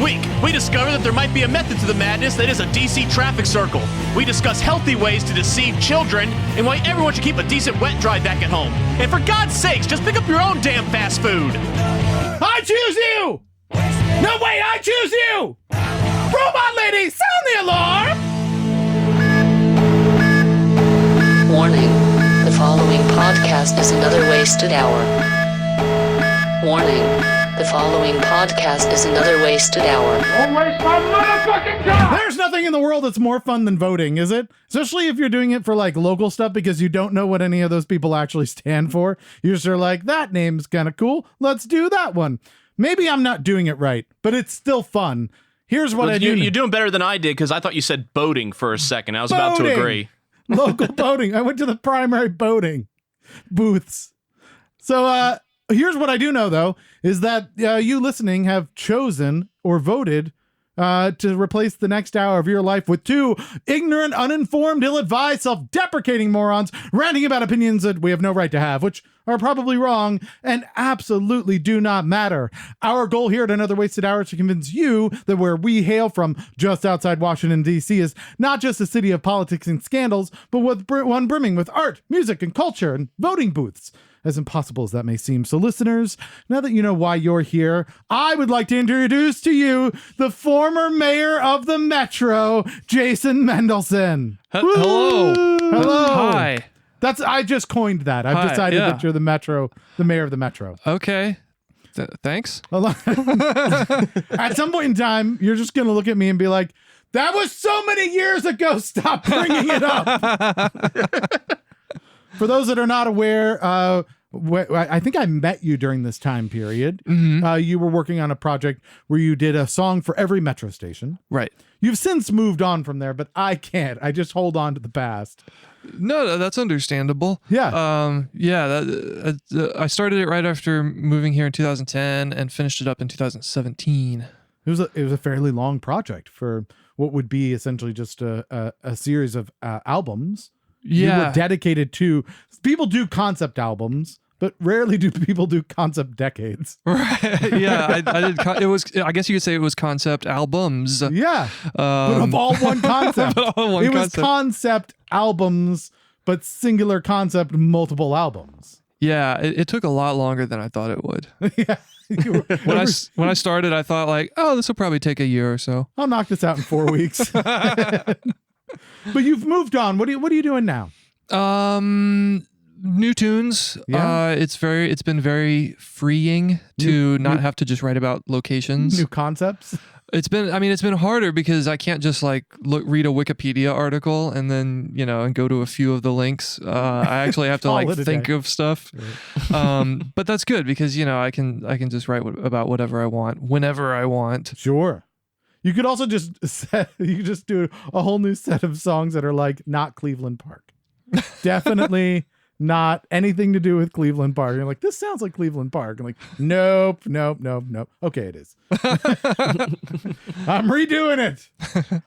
week, we discover that there might be a method to the madness that is a DC traffic circle. We discuss healthy ways to deceive children and why everyone should keep a decent wet-dry vac at home. And for God's sakes, just pick up your own damn fast food. I choose you! No, wait, I choose you! Robot lady, sound the alarm! Warning. The following podcast is another wasted hour. Warning. The following podcast is another wasted hour. Don't waste my motherfucking time! There's nothing in the world that's more fun than voting, is it? Especially if you're doing it for like local stuff because you don't know what any of those people actually stand for. You're just like, that name's kind of cool. Let's do that one. Maybe I'm not doing it right, but it's still fun. Here's what I do. You're doing better than I did because I thought you said boating for a second. I was about to agree. Local boating. I went to the primary boating booths. So here's what I do know, though, is that you listening have chosen or voted to replace the next hour of your life with two ignorant, uninformed, ill-advised, self-deprecating morons ranting about opinions that we have no right to have, which are probably wrong and absolutely do not matter. Our goal here at Another Wasted Hour is to convince you that where we hail from, just outside Washington, D.C., is not just a city of politics and scandals, but one brimming with art, music, and culture, and voting booths. As impossible as that may seem. So listeners, now that you know why you're here, I would like to introduce to you the former mayor of the Metro, Jason Mendelson. Hello. Hello. Hi. I just coined that. I've decided that you're the mayor of the Metro. Okay. Thanks. At some point in time, you're just going to look at me and be like, that was so many years ago. Stop bringing it up. For those that are not aware, I think I met you during this time period. Mm-hmm. You were working on a project where you did a song for every metro station. Right. You've since moved on from there, but I can't. I just hold on to the past. No, that's understandable. Yeah. I started it right after moving here in 2010 and finished it up in 2017. It was a fairly long project for what would be essentially just a series of albums. Yeah. You were dedicated to, people do concept albums, but rarely do people do concept decades. Right. Yeah. I guess you could say it was concept albums. Yeah. But of all one concept. It was concept albums, but singular concept, multiple albums. Yeah. It took a lot longer than I thought it would. Yeah. When I started, I thought like, oh, this will probably take a year or so. I'll knock this out in 4 weeks. But you've moved on. What are you doing now? New tunes. Yeah. It's been very freeing to not have to just write about locations. New concepts. It's been harder because I can't just like read a Wikipedia article and then, and go to a few of the links. I actually have to like think of stuff. Right. But that's good because, I can just write about whatever I want, whenever I want. Sure. You could also just do a whole new set of songs that are like not Cleveland Park. Definitely not anything to do with Cleveland Park. You're like, this sounds like Cleveland Park. I'm like, nope. Okay, it is. I'm redoing it.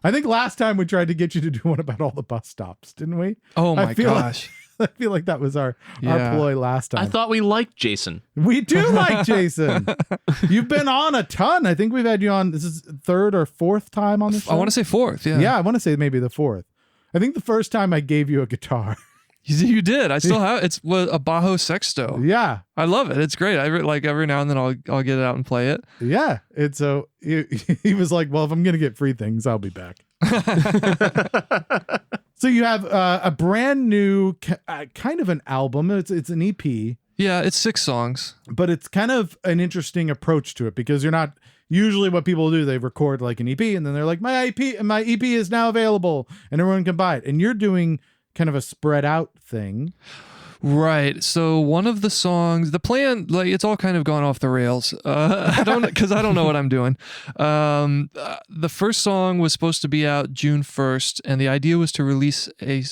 I think last time we tried to get you to do one about all the bus stops, didn't we? Oh my gosh. I feel like that was our ploy last time. I thought we liked Jason. We do like Jason. You've been on a ton. I think we've had you on. This is third or fourth time on this show. I want to say fourth. Yeah. Yeah, I want to say maybe the fourth. I think the first time I gave you a guitar. You did. I still have. It's a Bajo Sexto. Yeah, I love it. It's great. Every now and then I'll get it out and play it. Yeah. It's so he was like, well, if I'm gonna get free things, I'll be back. So you have a brand new kind of an album. It's an EP. Yeah, it's 6 songs. But it's kind of an interesting approach to it because you're not usually what people do. They record like an EP and then they're like, my EP is now available and everyone can buy it. And you're doing kind of a spread out thing. Right. So one of the songs, the plan, like it's all kind of gone off the rails. Because I don't know what I'm doing. The first song was supposed to be out June 1st, and the idea was to release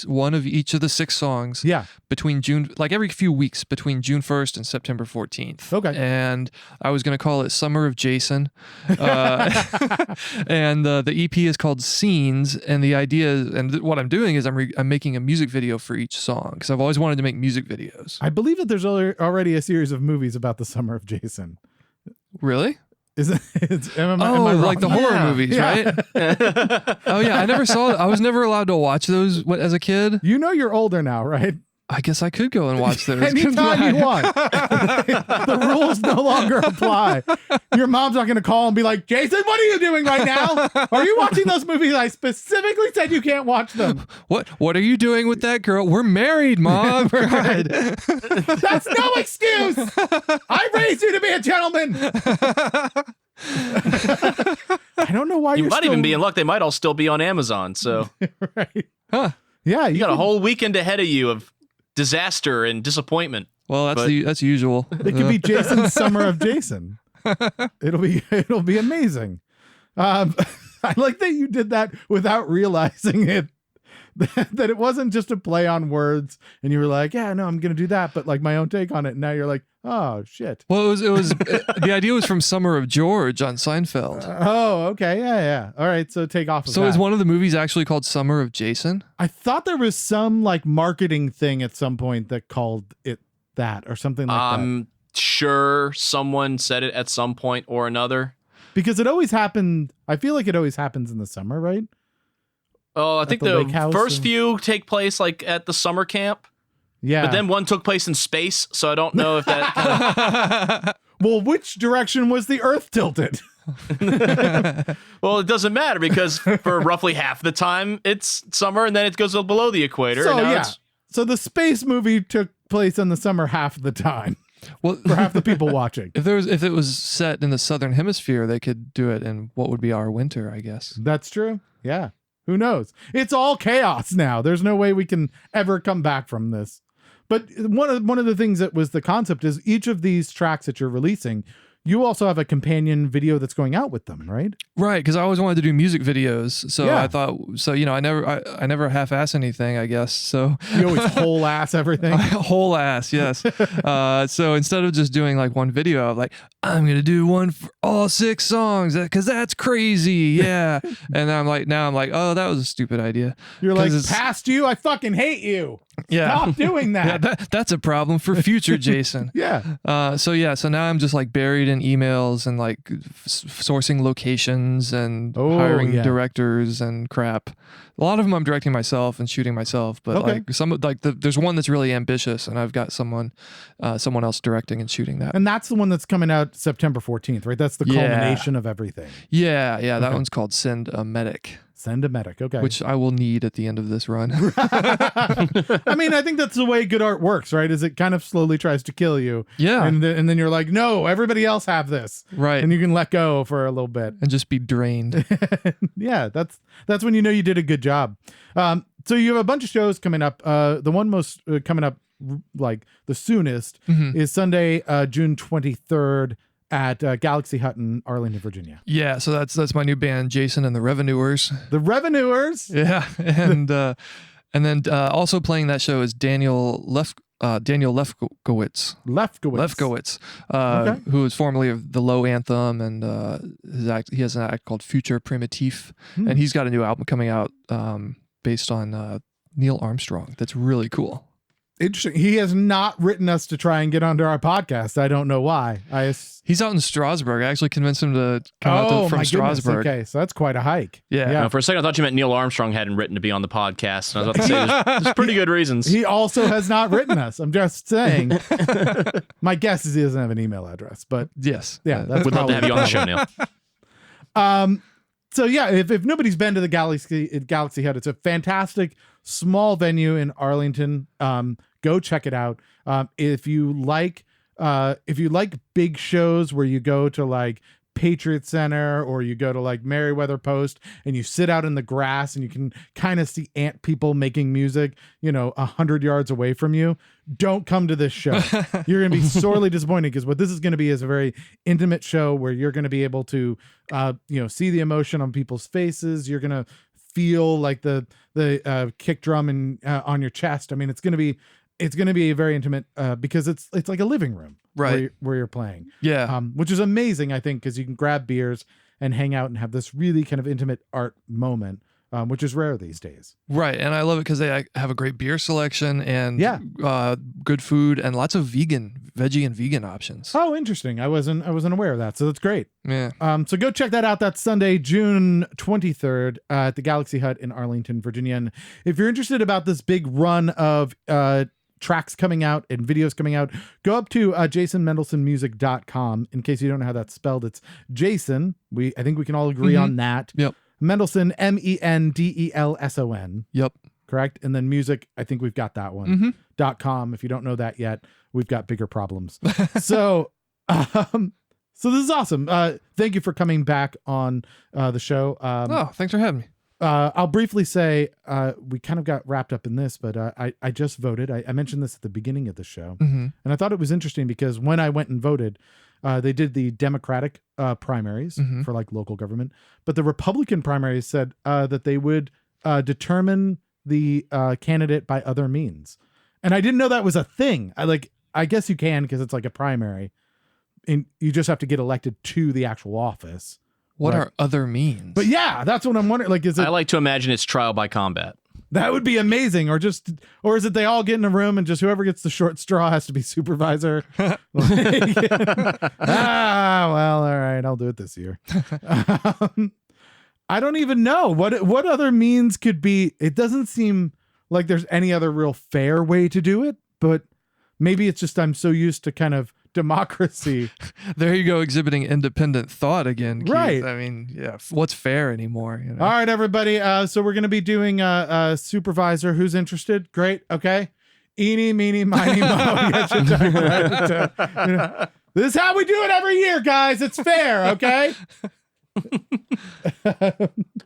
one of each of the 6 songs. Yeah. Between every few weeks between June 1st and September 14th. Okay. And I was going to call it Summer of Jason. And the EP is called Scenes, and the idea and what I'm doing is I'm making a music video for each song because I've always wanted to make music videos. I believe that there's already a series of movies about the Summer of Jason. Really? Am I wrong? like the horror movies, right? Oh yeah, I never saw. I was never allowed to watch those as a kid. You know you're older now, right? I guess I could go and watch those. Anytime you want. The rules no longer apply. Your mom's not going to call and be like, Jason, what are you doing right now? Are you watching those movies? I specifically said you can't watch them. What are you doing with that girl? We're married, Mom. God. That's no excuse. I raised you to be a gentleman. I don't know why you you're might still... even be in luck. They might all still be on Amazon. So, right. Huh. Yeah. You got a whole weekend ahead of you of disaster and disappointment. Well, that's usual. It could be Jason's Summer of Jason. It'll be amazing. I like that you did that without realizing it. That it wasn't just a play on words, and you were like, "Yeah, no, I'm gonna do that," but like my own take on it. And now you're like, "Oh shit." Well, it was the idea was from Summer of George on Seinfeld. Oh, okay, yeah. All right, so take off. So is one of the movies actually called Summer of Jason? I thought there was some like marketing thing at some point that called it that or something like that. I'm sure someone said it at some point or another. Because it always happened. I feel like it always happens in the summer, right? Oh, I think the first few take place like at the summer camp. Yeah. But then one took place in space, so I don't know if that kind of... Well, which direction was the Earth tilted? Well, it doesn't matter because for roughly half the time it's summer and then it goes below the equator. So, and now yeah. So the space movie took place in the summer half of the time. Well, for half the people watching. If it was set in the southern hemisphere, they could do it in what would be our winter, I guess. That's true. Yeah. Who knows? It's all chaos now. There's no way we can ever come back from this. But one of the things that was the concept is each of these tracks that you're releasing, you also have a companion video that's going out with them, right? Right, because I always wanted to do music videos. So Yeah. I thought, I never half-ass anything, I guess. So You always whole ass everything. whole ass, yes. So instead of just doing like one video, I'm like, I'm gonna do one for all 6 songs because that's crazy, yeah. And now I'm like, oh, that was a stupid idea. You're like, 'Cause past you, I fucking hate you. Yeah. Stop doing that. Yeah, that's a problem for future Jason. Yeah. So now I'm just like buried in emails and like sourcing locations and hiring directors and crap. A lot of them I'm directing myself and shooting myself, but Okay. there's one that's really ambitious and I've got someone else directing and shooting that. And that's the one that's coming out September 14th, right? That's the culmination of everything. Yeah, that one's called Send a Medic. Send a medic. Okay. Which I will need at the end of this run. I mean, I think that's the way good art works, right? Is it kind of slowly tries to kill you. Yeah. And then you're like, no, everybody else have this. Right. And you can let go for a little bit. And just be drained. Yeah, that's when you know you did a good job. So you have a bunch of shows coming up. The one most coming up, like the soonest, is Sunday, June 23rd at Galaxy Hut in Arlington, Virginia. Yeah, so that's my new band, Jason and the Revenuers. The Revenuers? Yeah, and then also playing that show is Daniel Lefkowitz. Who is formerly of the Low Anthem, and he has an act called Future Primitif, and he's got a new album coming out based on Neil Armstrong. That's really cool. Interesting. He has not written us to try and get onto our podcast. I don't know why. He's out in Strasbourg. I actually convinced him to come out from Strasbourg. Goodness. Okay, so that's quite a hike. Yeah. For a second, I thought you meant Neil Armstrong hadn't written to be on the podcast. And I was about to say, there's pretty good reasons. He also has not written us. I'm just saying. My guess is he doesn't have an email address, but yes. Yeah, that's we'd love to have you on the show, Neil. So yeah, if nobody's been to the Galaxy Hut, it's a fantastic small venue in Arlington. Go check it out. If you like big shows where you go to like Patriot Center or you go to like Merriweather Post and you sit out in the grass and you can kind of see ant people making music, 100 yards away from you, don't come to this show. You're going to be sorely disappointed because what this is going to be is a very intimate show where you're going to be able to, see the emotion on people's faces. You're going to feel like the kick drum on your chest. I mean, it's going to be a very intimate because it's like a living room, right, where you're playing. Yeah. Which is amazing, I think, because you can grab beers and hang out and have this really kind of intimate art moment, which is rare these days. Right. And I love it because they have a great beer selection and Yeah. good food and lots of vegan veggie and vegan options. Oh, interesting. I wasn't aware of that. So that's great. Yeah. So go check that out. That's Sunday, June 23rd at the Galaxy Hut in Arlington, Virginia. And if you're interested about this big run of tracks coming out and videos coming out, go up to jasonmendelsonmusic.com. In case you don't know how that's spelled, it's Jason. I think we can all agree on that. Yep. Mendelson, MENDELSON. Yep. Correct. And then music, I think we've got that one. .com. If you don't know that yet, we've got bigger problems. So this is awesome. Thank you for coming back on the show. Thanks for having me. I'll briefly say we kind of got wrapped up in this, but I just voted. I mentioned this at the beginning of the show, and I thought it was interesting because when I went and voted, they did the Democratic primaries for like local government, but the Republican primaries said that they would determine the candidate by other means. And I didn't know that was a thing. I guess you can, because it's like a primary and you just have to get elected to the actual office. What Right. are other means? But yeah, that's what I'm wondering. Like, is it, I like to imagine it's trial by combat. that would be amazing. Or is it they all get in a room and just whoever gets the short straw has to be supervisor? Well, all right, I'll do it this year. I don't even know what other means could be. It doesn't seem like there's any other real fair way to do it, but maybe it's just I'm so used to kind of democracy. There you go, exhibiting independent thought again, Keith. Right. I mean, yeah, what's fair anymore? You know? All right, everybody. So we're going to be doing a supervisor. Who's interested? Great. Okay. Eeny, meeny, miny, mo. This is how we do it every year, guys. It's fair. Okay.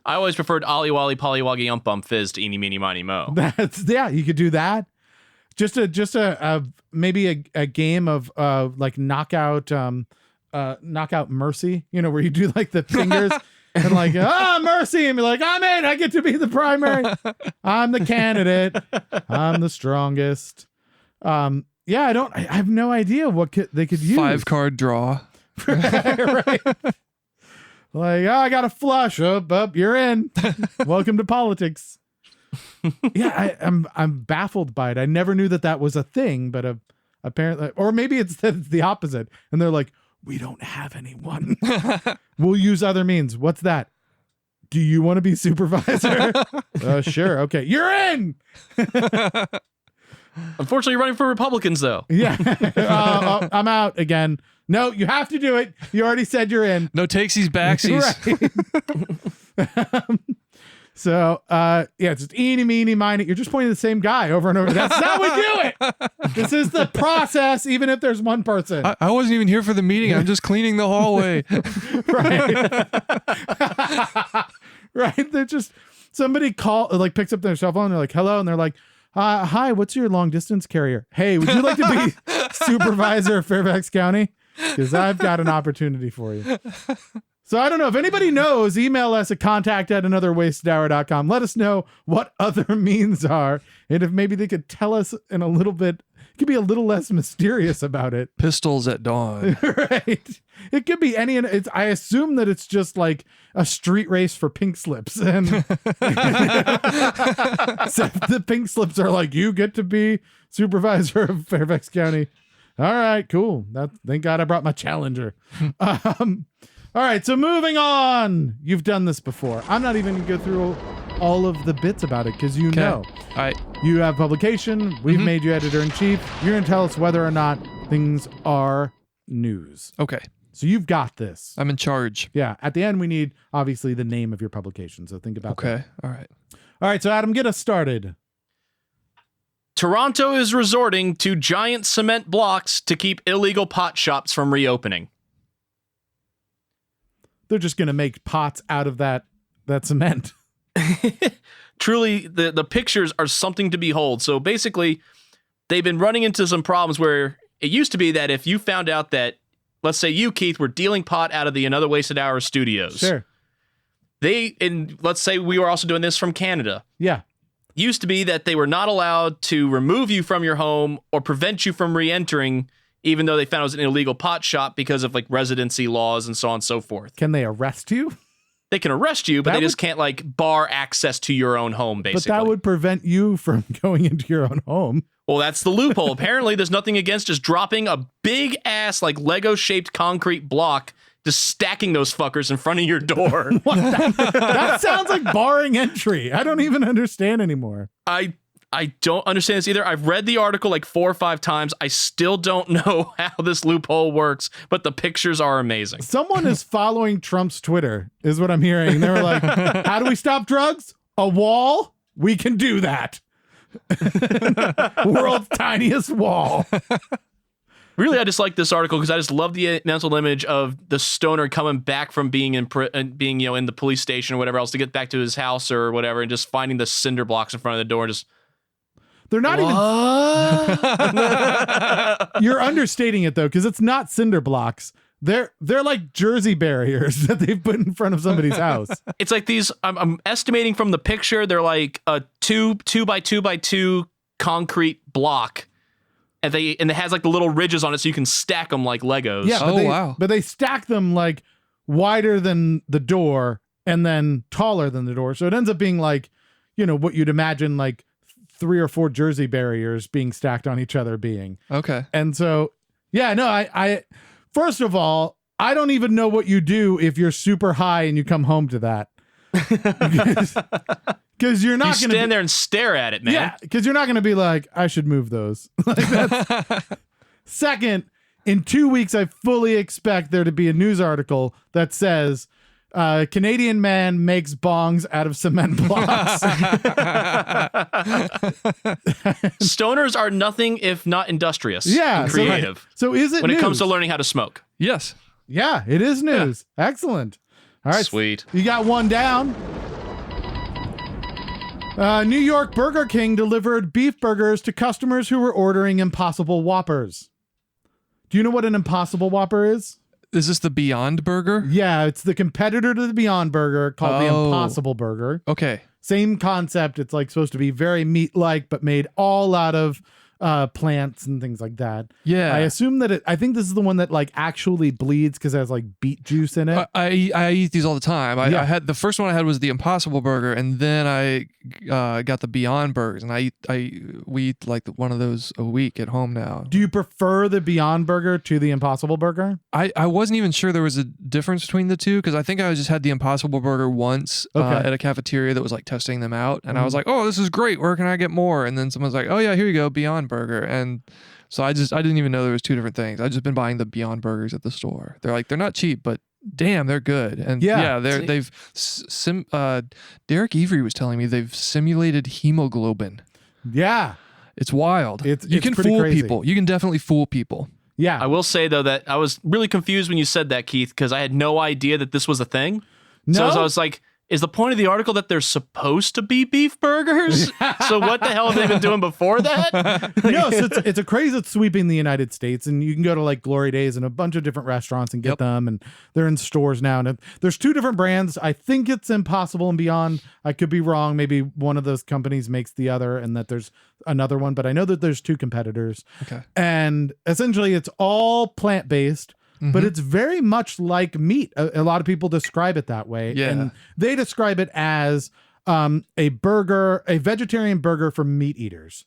I always preferred Ollie Wally Polly Woggy Ump Bump Fizz to Eeny Meeny Miny Mo. You could do that. Just a maybe a game of like knockout mercy, where you do like the fingers and like, mercy, and be like, I'm in, I get to be the primary. I'm the candidate. I'm the strongest. I have no idea what they could use. 5-card draw. Right. Like, I got a flush. Up, you're in. Welcome to politics. Yeah, I'm baffled by it. I never knew that was a thing, but apparently, or maybe it's the opposite. And they're like, we don't have anyone. We'll use other means. What's that? Do you want to be supervisor? Sure. Okay, you're in. Unfortunately, you're running for Republicans, though. Yeah. I'm out again. No, you have to do it. You already said you're in. No takesies, backsies. Right. So, it's just eeny, meeny, miny. You're just pointing to the same guy over and over. That's how we do it. This is the process, even if there's one person. I wasn't even here for the meeting. I'm just cleaning the hallway. Right. Right. They're just, somebody picks up their cell phone. And they're like, hello. And they're like, hi, what's your long distance carrier? Hey, would you like to be supervisor of Fairfax County? Because I've got an opportunity for you. So I don't know if anybody knows, email us at contact@anotherwastedhour.com. Let us know what other means are. And if maybe they could tell us in a little bit, it could be a little less mysterious about it. Pistols at dawn. Right. It could be I assume that it's just like a street race for pink slips. And except the pink slips are like, you get to be supervisor of Fairfax County. All right, cool. Thank God I brought my Challenger. All right, so moving on. You've done this before. I'm not even going to go through all of the bits about it because you know. All right. You have publication. We've made you editor-in-chief. You're going to tell us whether or not things are news. Okay. So you've got this. I'm in charge. Yeah. At the end, we need, obviously, the name of your publication. So think about that. Okay. All right. All right, so Adam, get us started. Toronto is resorting to giant cement blocks to keep illegal pot shops from reopening. They're just going to make pots out of that cement. Truly, the pictures are something to behold. So basically, they've been running into some problems where it used to be that if you found out that, let's say you, Keith, were dealing pot out of the Another Wasted Hour studios. Sure. Let's say we were also doing this from Canada. Yeah. Used to be that they were not allowed to remove you from your home or prevent you from re-entering, even though they found it was an illegal pot shop because of like residency laws and so on and so forth. Can they arrest you? they can arrest you, but they just can't like bar access to your own home, basically. But that would prevent you from going into your own home. Well, that's the loophole. Apparently, there's nothing against just dropping a big ass like Lego shaped concrete block, just stacking those fuckers in front of your door. That sounds like barring entry. I don't even understand anymore. I don't understand this either. I've read the article like 4 or 5 times. I still don't know how this loophole works, but the pictures are amazing. Someone is following Trump's Twitter, is what I'm hearing. They were like, how do we stop drugs? A wall? We can do that. World's tiniest wall. Really, I just like this article because I just love the mental image of the stoner coming back from being in in the police station or whatever else to get back to his house or whatever, and just finding the cinder blocks in front of the door and just. They're not even. You're understating it though, because it's not cinder blocks. They're like Jersey barriers that they've put in front of somebody's house. It's like these. I'm estimating from the picture. They're like a 2 by 2 by 2 concrete block, and it has like the little ridges on it, so you can stack them like Legos. Yeah. Wow. But they stack them like wider than the door and then taller than the door, so it ends up being like, what you'd imagine like 3 or 4 Jersey barriers being stacked on each other being. Okay. And so, yeah, no, I first of all, I don't even know what you do if you're super high and you come home to that. Because you're not going to stand there and stare at it, man. Yeah, because you're not going to be like, I should move those. Second, in 2 weeks, I fully expect there to be a news article that says, Canadian man makes bongs out of cement blocks. Stoners are nothing if not industrious. Yeah, and creative. So is it when news? it comes to learning how to smoke? Yes. Yeah, it is news. Yeah. Excellent. All right, sweet. You got one down. New York Burger King delivered beef burgers to customers who were ordering Impossible Whoppers. Do you know what an Impossible Whopper is? Is this the Beyond Burger? Yeah, it's the competitor to the Beyond Burger called the Impossible Burger. Okay. Same concept. It's like supposed to be very meat-like, but made all out of plants and things like that. Yeah. I assume that I think this is the one that like actually bleeds because it has like beet juice in it. I eat these all the time. I had the first one I had was the Impossible Burger, and then I got the Beyond Burgers, and we eat like one of those a week at home now. Do you prefer the Beyond Burger to the Impossible Burger? I wasn't even sure there was a difference between the two because I think I just had the Impossible Burger once at a cafeteria that was like testing them out, and I was like, oh, this is great. Where can I get more? And then someone's like, oh yeah, here you go, Beyond Burger. And so I didn't even know there was 2 different things. I've just been buying the Beyond Burgers at the store. They're not cheap, but damn, they're good. And they've Derek Avery was telling me they've simulated hemoglobin. Yeah. It's wild. You can pretty fool crazy. people. You can definitely fool people. Yeah. I will say though that I was really confused when you said that, Keith, because I had no idea that this was a thing. No? So I was like, is the point of the article that they're supposed to be beef burgers? So what the hell have they been doing before that? No, so it's a craze that's sweeping the United States, and you can go to like Glory Days and a bunch of different restaurants and get them, and they're in stores now. And there's 2 different brands. I think it's Impossible and Beyond. I could be wrong. Maybe one of those companies makes the other, and that there's another one. But I know that there's 2 competitors. Okay. And essentially, it's all plant-based. But it's very much like meat. A lot of people describe it that way. Yeah. And they describe it as a vegetarian burger for meat eaters.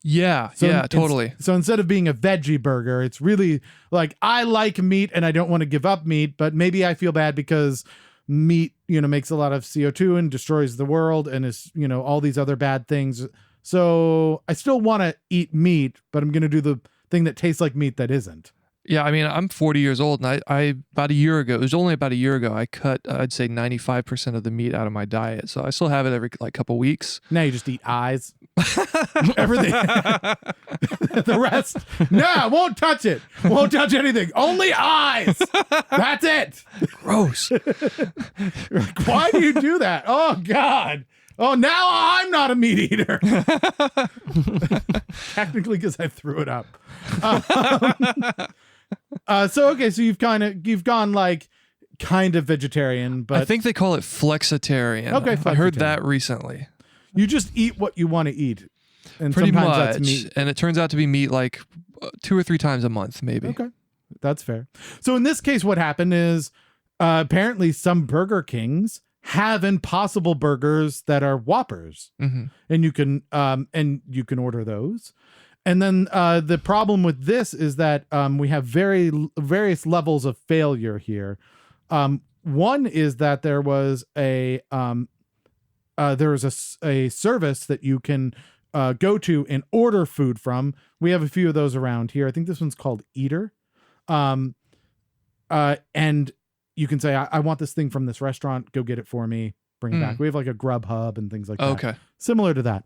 Yeah, So totally. So instead of being a veggie burger, it's really like, I like meat and I don't want to give up meat, but maybe I feel bad because meat, makes a lot of CO2 and destroys the world and is, all these other bad things. So I still want to eat meat, but I'm going to do the thing that tastes like meat that isn't. Yeah, I mean, I'm 40 years old, and I about a year ago, it was only about a year ago, I cut, I'd say 95% of the meat out of my diet. So I still have it every like couple weeks. Now you just eat eyes. Everything. The rest, no, won't touch it. Won't touch anything. Only eyes. That's it. Gross. Why do you do that? Oh, God. Oh, now I'm not a meat eater. Technically, because I threw it up. So you've gone like kind of vegetarian, but I think they call it flexitarian. Okay, I heard flexitarian. that recently. You just eat what you want to eat, and Pretty sometimes much, that's meat. and it turns out to be meat like 2 or 3 times a month, maybe. Okay, that's fair. So in this case, what happened is apparently some Burger Kings have Impossible Burgers that are Whoppers, and you can order those. And then the problem with this is that we have various levels of failure here. One is that there was a service that you can go to and order food from. We have a few of those around here. I think this one's called Eater. And you can say, I want this thing from this restaurant. Go get it for me. Bring it back. We have like a Grubhub and things like that. Okay. Similar to that.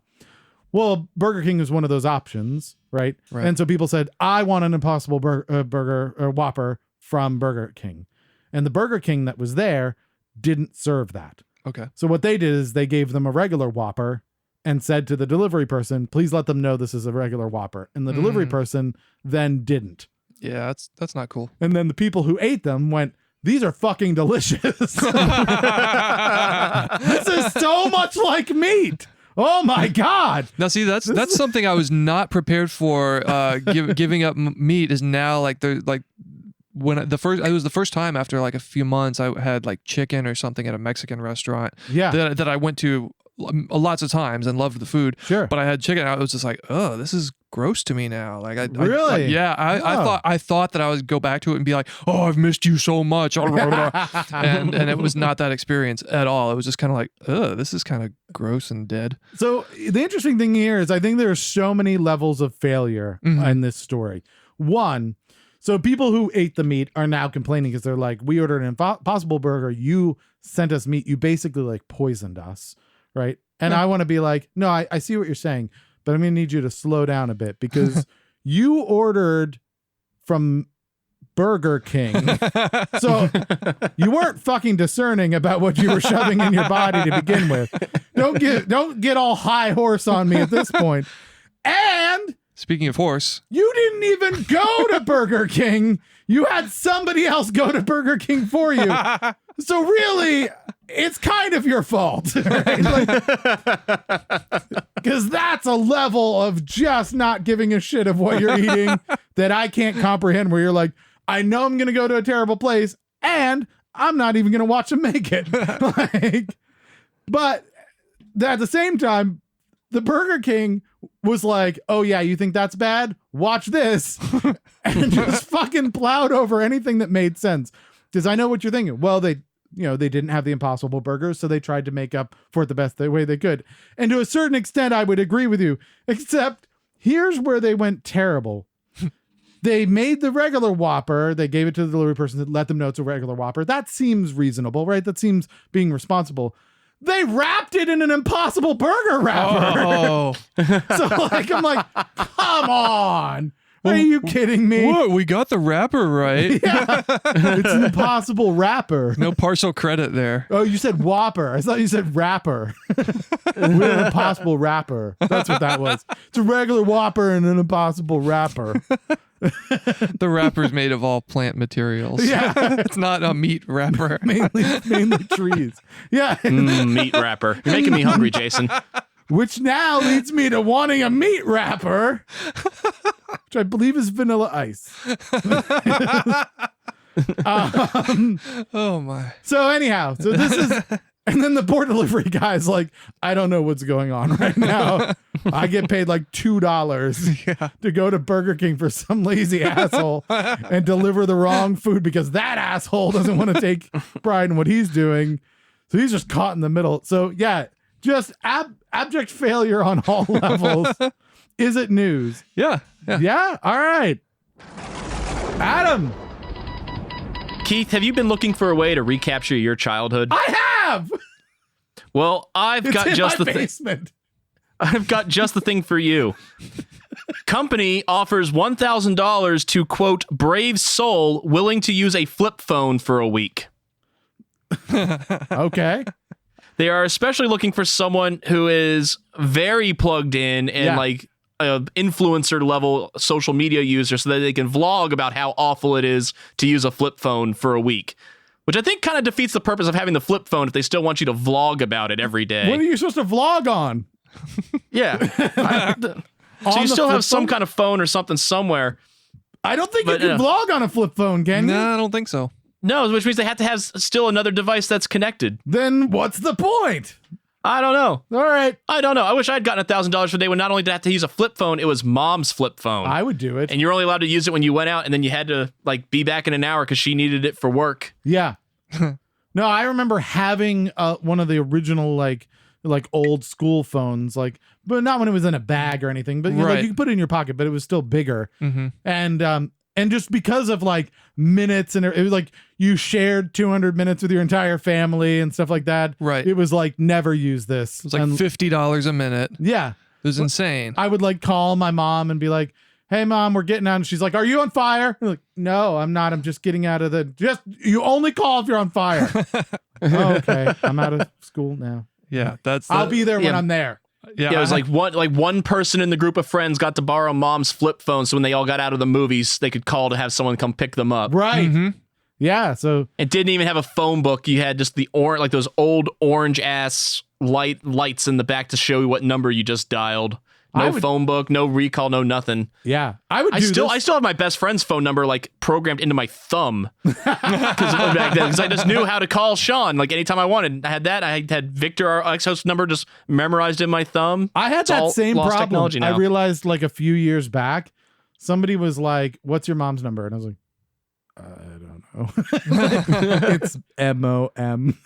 Well, Burger King is one of those options, right? And so people said, I want an Impossible Burger or Whopper from Burger King. And the Burger King that was there didn't serve that. Okay. So what they did is they gave them a regular Whopper and said to the delivery person, please let them know this is a regular Whopper. And the delivery person then didn't. Yeah, that's not cool. And then the people who ate them went, these are fucking delicious. This is so much like meat. Oh my God. Now see, that's something I was not prepared for. Giving up meat is now like when it was the first time after like a few months I had like chicken or something at a Mexican restaurant. Yeah. That I went to lots of times and loved the food. Sure. But I had chicken. I was just like, oh, this is gross to me now. Like really? I thought that I would go back to it and be like, oh, I've missed you so much. and it was not that experience at all. It was just kind of like, oh, this is kind of gross and dead. So the interesting thing here is I think there are so many levels of failure in this story. One, so people who ate the meat are now complaining because they're like, we ordered an Impossible Burger. You sent us meat. You basically like poisoned us. Right. And I want to be like, no, I see what you're saying, but I'm going to need you to slow down a bit because you ordered from Burger King. So you weren't fucking discerning about what you were shoving in your body to begin with. Don't get all high horse on me at this point. And speaking of horse, you didn't even go to Burger King. You had somebody else go to Burger King for you. So really, it's kind of your fault, right? Because that's a level of just not giving a shit of what you're eating that I can't comprehend, where you're like, I know I'm going to go to a terrible place and I'm not even going to watch them make it. But at the same time, the Burger King was like, oh yeah, you think that's bad? Watch this. And just fucking plowed over anything that made sense. Because I know what you're thinking. Well, they didn't have the Impossible Burgers, so they tried to make up for it the best way they could. And to a certain extent, I would agree with you. Except here's where they went terrible. They made the regular Whopper. They gave it to the delivery person to let them know it's a regular Whopper. That seems reasonable, right? That seems being responsible. They wrapped it in an Impossible Burger wrapper. Oh. So I'm like, come on. Are you kidding me? What? We got the wrapper right. Yeah. It's an Impossible wrapper. No partial credit there. Oh, you said Whopper. I thought you said rapper. We're an Impossible wrapper. That's what that was. It's a regular Whopper and an Impossible wrapper. The wrapper's made of all plant materials. Yeah. It's not a meat wrapper. mainly trees. Yeah. Meat wrapper. You're making me hungry, Jason. Which now leads me to wanting a meat wrapper, which I believe is Vanilla Ice. Oh my. So anyhow, this is, and then the poor delivery guy's like, I don't know what's going on right now. I get paid like $2 to go to Burger King for some lazy asshole and deliver the wrong food because that asshole doesn't want to take pride in what he's doing. So he's just caught in the middle. So yeah, just abject failure on all levels. Is it news? Yeah. Yeah? All right. Adam. Keith, have you been looking for a way to recapture your childhood? I have. Well, I've got just the basement. I've got just the thing for you. Company offers $1,000 to, quote, brave soul willing to use a flip phone for a week. Okay. They are especially looking for someone who is very plugged in and like an influencer level social media user so that they can vlog about how awful it is to use a flip phone for a week. Which I think kind of defeats the purpose of having the flip phone if they still want you to vlog about it every day. What are you supposed to vlog on? Yeah. So you still have some kind of phone or something somewhere. I don't think you can vlog on a flip phone, can you? No, I don't think so. No, which means they have to have still another device that's connected. Then what's the point? I don't know. All right. I don't know. I wish I'd gotten $1,000 for the day when not only did I have to use a flip phone, it was mom's flip phone. I would do it. And you're only allowed to use it when you went out, and then you had to like be back in an hour because she needed it for work. Yeah. No, I remember having one of the original like old school phones, like, but not when it was in a bag or anything, but like, you could put it in your pocket, but it was still bigger. And just because of like minutes, and it was like you shared 200 minutes with your entire family and stuff like that. Right. It was like, never use this. It was like $50 a minute. Yeah. It was insane. I would like call my mom and be like, hey mom, we're getting out. And she's like, are you on fire? I'm like, no, I'm not. I'm just getting out of you only call if you're on fire. Oh, okay. I'm out of school now. Yeah. I'll be there when I'm there. Yeah, it was like one person in the group of friends got to borrow mom's flip phone, so when they all got out of the movies, they could call to have someone come pick them up. Right. Yeah. So it didn't even have a phone book. You had just the like those old orange ass lights in the back to show you what number you just dialed. No phone book, no recall, no nothing. Yeah, I still have my best friend's phone number like programmed into my thumb because I just knew how to call Sean like anytime I wanted. I had that. I had Victor, our ex-host number, just memorized in my thumb. I had that same problem. I realized like a few years back, somebody was like, "What's your mom's number?" And I was like, I don't know. It's MOM.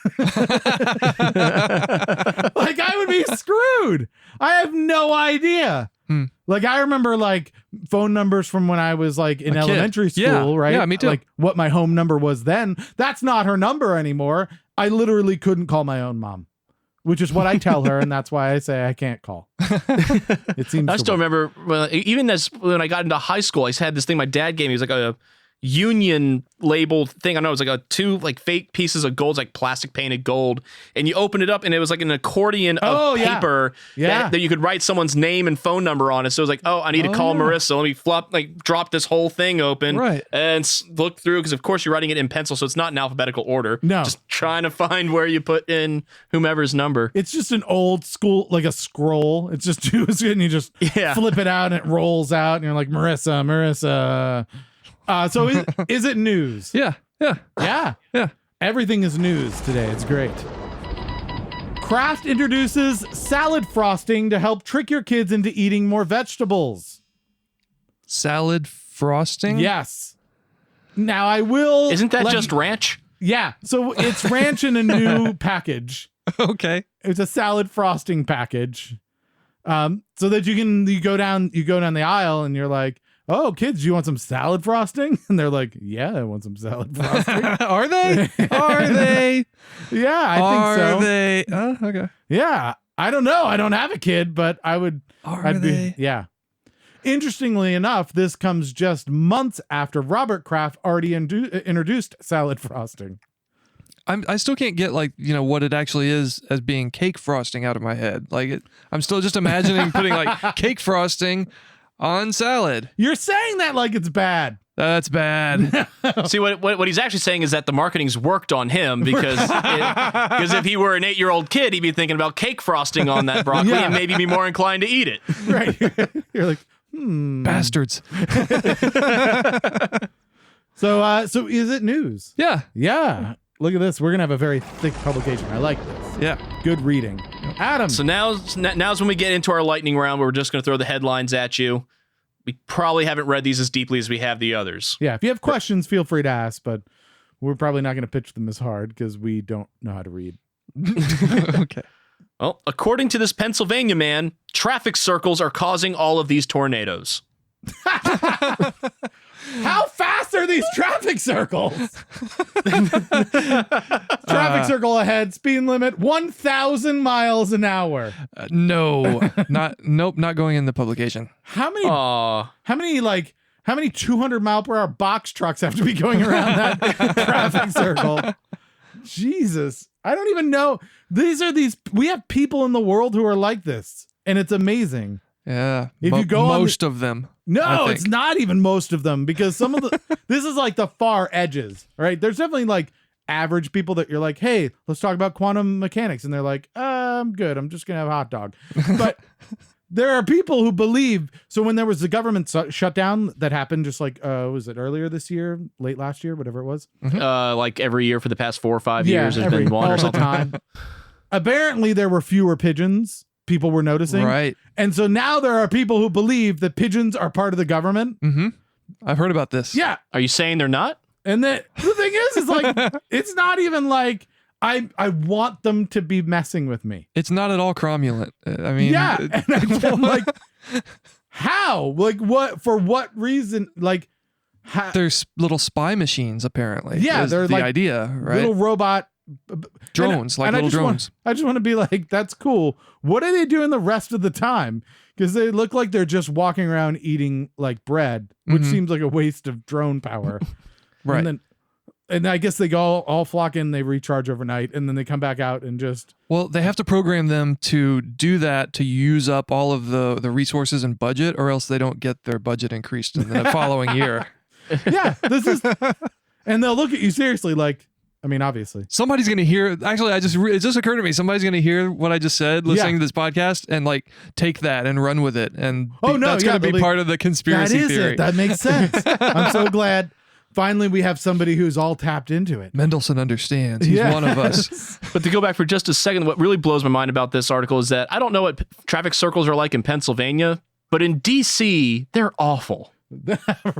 Like I would be screwed. I have no idea. Like I remember like phone numbers from when I was like in elementary school, right? Yeah, me too. Like what my home number was then. That's not her number anymore. I literally couldn't call my own mom, which is what I tell her, and that's why I say I can't call. It seems. I still remember even as when I got into high school, I had this thing my dad gave me. It was like a union labeled thing. I know it was like two like fake pieces of gold, like plastic painted gold, and you open it up and it was like an accordion of paper that you could write someone's name and phone number on it. So it was like, oh, I need to call Marissa. Let me drop this whole thing open and look through, because of course you're writing it in pencil, so it's not in alphabetical order. No, just trying to find where you put in whomever's number. It's just an old school, like a scroll. It's just and you just flip it out and it rolls out and you're like, Marissa. So is it news? Yeah. Everything is news today. It's great. Kraft introduces salad frosting to help trick your kids into eating more vegetables. Salad frosting? Yes. Now I will. Isn't that just ranch? Yeah. So it's ranch in a new package. Okay. It's a salad frosting package. So that you go down the aisle and you're like, oh, kids, you want some salad frosting? And they're like, yeah, I want some salad frosting. Are they? Are they? Yeah, I think so. Are they? Okay. Yeah. I don't know. I don't have a kid, but I would. Are they? Yeah. Interestingly enough, this comes just months after Robert Kraft already introduced salad frosting. I still can't get what it actually is as being cake frosting out of my head. I'm still just imagining putting like cake frosting on salad. You're saying that like it's bad. That's bad. See, what he's actually saying is that the marketing's worked on him, because if he were an 8-year-old kid, he'd be thinking about cake frosting on that broccoli and maybe be more inclined to eat it. Right. You're like, bastards. So is it news? Yeah. Yeah. Look at this. We're going to have a very thick publication. I like this. Yeah. Good reading. Adam. So now's when we get into our lightning round, where we're just going to throw the headlines at you. We probably haven't read these as deeply as we have the others. Yeah. If you have questions, feel free to ask, but we're probably not going to pitch them as hard because we don't know how to read. Okay. Well, according to this Pennsylvania man, traffic circles are causing all of these tornadoes. How fast are these traffic circles? Traffic circle ahead, speed limit 1,000 miles an hour. Nope, not going in the publication. How many 200 mile per hour box trucks have to be going around that traffic circle? Jesus. I don't even know. We have people in the world who are like this, and it's amazing. Yeah. If you go most of them. No, it's not even most of them, because some of this is like the far edges, right? There's definitely like average people that you're like, hey, let's talk about quantum mechanics. And they're like, I'm good. I'm just going to have a hot dog. But there are people who believe. So when there was the government shutdown that happened, just like was it earlier this year, late last year, whatever it was, like every year for the past 4 or 5 years, there's been one all or the something. time. Apparently, there were fewer pigeons. People were noticing, Right. And so now there are people who believe that pigeons are part of the government. Mm-hmm. I've heard about this. Yeah, Are you saying they're not? and the thing is like it's not even like I want them to be messing with me. It's not at all cromulent. I mean, Yeah, and I'm like, how? Like, what? For what reason? Like, there's little spy machines apparently. Yeah, is they're the like idea, right? little robot Drones, like and little drones. I just want to be like, that's cool. What are they doing the rest of the time? Because they look like they're just walking around eating like bread, which seems like a waste of drone power. Right. And I guess they go all flock in, they recharge overnight, and then they come back out and just Well, they have to program them to do that to use up all of the resources and budget, or else they don't get their budget increased in the following year. yeah, this is, and they'll look at you seriously, like, I mean, obviously, Somebody's gonna hear. Actually, it just occurred to me. Somebody's gonna hear what I just said, listening to this podcast, and like take that and run with it. And that's gonna be part of the conspiracy that is theory. it. That makes sense. I'm so glad. Finally, we have somebody who's all tapped into it. Mendelssohn understands. He's one of us. But to go back for just a second, what really blows my mind about this article is that I don't know what traffic circles are like in Pennsylvania, but in DC, they're awful.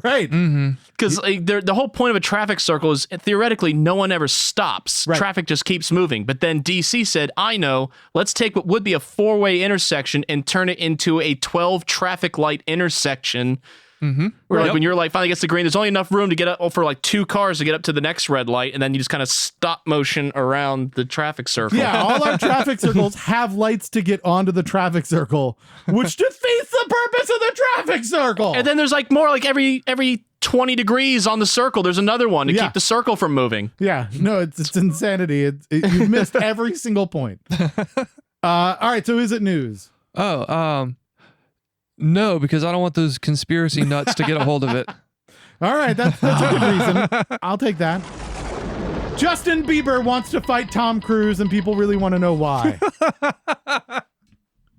Right. Because the whole point of a traffic circle is theoretically no one ever stops. Right. Traffic just keeps moving. But then DC said, I know, let's take what would be a 4-way intersection and turn it into a 12 traffic light intersection. Where like when your light finally gets to green, there's only enough room to get up for like 2 cars to get up to the next red light, and then you just kind of stop motion around the traffic circle. Yeah, all our traffic circles have lights to get onto the traffic circle, which defeats the purpose of the traffic circle. And then there's like more like every 20 degrees on the circle, there's another one to keep the circle from moving. Yeah, no, it's insanity. You've missed every single point. All right, so is it news? No, because I don't want those conspiracy nuts to get a hold of it. All right, that's a good reason. I'll take that. Justin Bieber wants to fight Tom Cruise, and people really want to know why.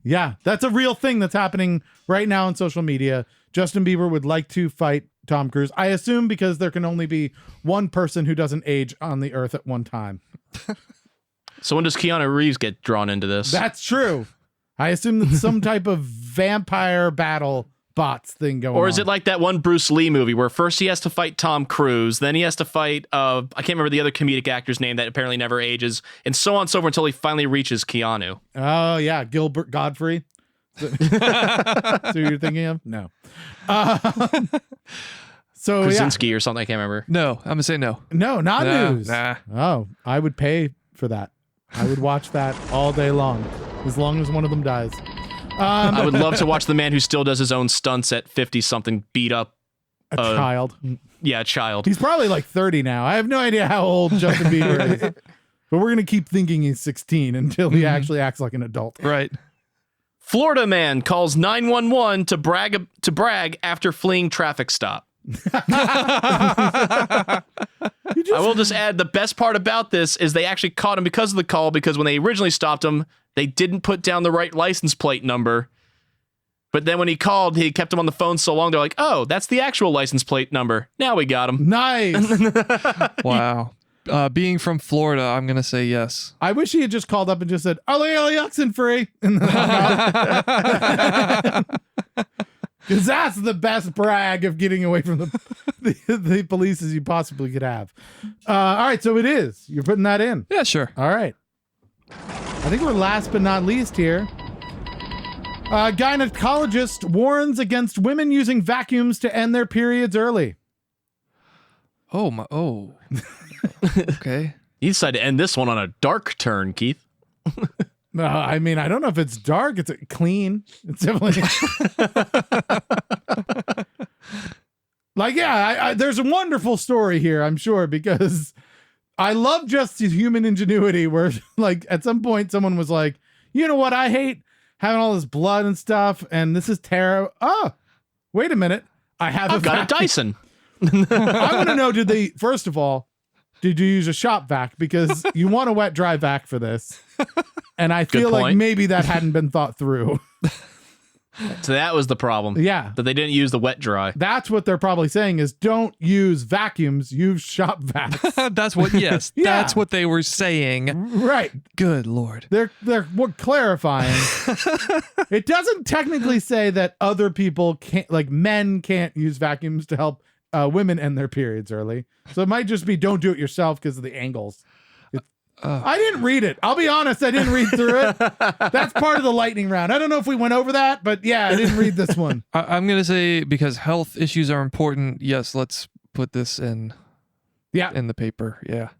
Yeah, that's a real thing that's happening right now on social media. Justin Bieber would like to fight Tom Cruise. I assume because there can only be one person who doesn't age on the earth at one time. So when does Keanu Reeves get drawn into this? That's true. I assume that's some type of vampire battle bots thing going on. Or is it like that one Bruce Lee movie where first he has to fight Tom Cruise, then he has to fight, I can't remember the other comedic actor's name that apparently never ages, and so on and so forth until he finally reaches Keanu. Oh, yeah. Gilbert Godfrey. Is that who you're thinking of? No. So Krasinski or something, I can't remember. No, I'm gonna say no. No, not news. Nah. Oh, I would pay for that. I would watch that all day long, as long as one of them dies. I would love to watch the man who still does his own stunts at 50-something beat up. A child. Yeah, a child. He's probably like 30 now. I have no idea how old Justin Bieber is. But we're going to keep thinking he's 16 until he actually acts like an adult. Right. Florida man calls 911 to brag after fleeing traffic stop. I will just add, the best part about this is they actually caught him because of the call, because when they originally stopped him, they didn't put down the right license plate number. But then when he called, he kept him on the phone so long, they're like, oh, that's the actual license plate number. Now we got him. Nice. Wow. Being from Florida, I'm going to say yes. I wish he had just called up and just said, Oxenfree. And then because that's the best brag of getting away from the police as you possibly could have. All right, so it is. You're putting that in. Yeah, sure. All right. I think we're last but not least here. Gynecologist warns against women using vacuums to end their periods early. Oh. Okay. You decided to end this one on a dark turn, Keith. No, I mean, I don't know if it's dark. It's clean. It's definitely like, yeah, there's a wonderful story here, I'm sure, because I love just his human ingenuity where like at some point someone was like, you know what? I hate having all this blood and stuff. And this is terrible. Oh, wait a minute. I've got a Dyson. I want to know, first of all, did you use a shop vac? Because you want a wet, dry vac for this. And I feel like maybe that hadn't been thought through. So that was the problem. Yeah. That they didn't use the wet dry. That's what they're probably saying is don't use vacuums, use shop vacs. That's what. Yes, Yeah. that's what they were saying. Right. Good Lord. They're clarifying. It doesn't technically say that other people can't, like men can't use vacuums to help women end their periods early. So it might just be don't do it yourself because of the angles. I didn't read it. I'll be honest, I didn't read through it. That's part of the lightning round. I don't know if we went over that, but yeah, I didn't read this one. I'm going to say because health issues are important. Yes, let's put this in the paper. Yeah.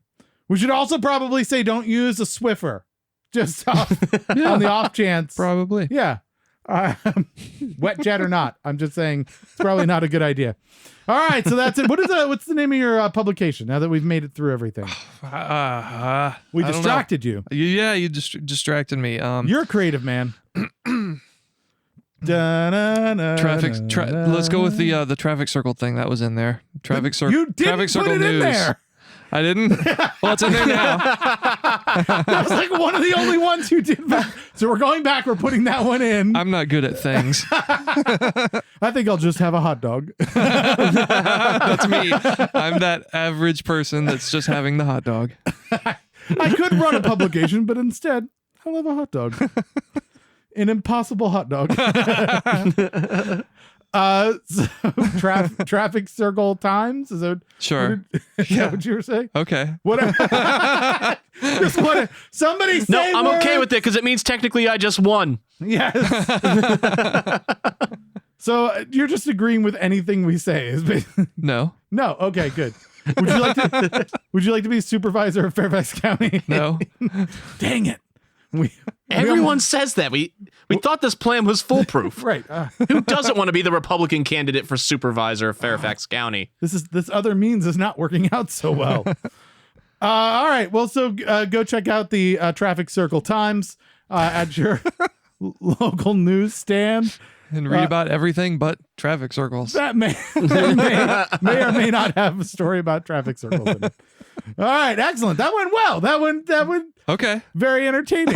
We should also probably say don't use a Swiffer. Just on the off chance. Probably. Yeah. Wet jet or not. I'm just saying it's probably not a good idea. All right, so that's it. What's the name of your publication now that we've made it through everything? We distracted you. Yeah, you distracted me. You're a creative man. Let's go with the traffic circle thing that was in there. Traffic circle. You didn't traffic circle put it news. in there. I didn't. Well, it's in there now. That was like one of the only ones you did back. So we're going back. We're putting that one in. I'm not good at things. I think I'll just have a hot dog. That's me. I'm that average person that's just having the hot dog. I could run a publication, but instead, I'll have a hot dog. An impossible hot dog. So traffic circle times is that Sure. is that what you were saying? Okay. Whatever. Somebody say No, I'm okay words. with it because it means technically I just won. Yes. So you're just agreeing with anything we say is basically No. no. Okay, good. Would you like to be supervisor of Fairfax County? No. Dang it. Everyone says that. We thought this plan was foolproof. Right. Who doesn't want to be the Republican candidate for supervisor of Fairfax County? This other means is not working out so well. All right. Well, so go check out the Traffic Circle Times at your local newsstand. And read about everything but traffic circles. That may or may not have a story about traffic circles in it. All right. Excellent. That went well. That went Okay. very entertaining.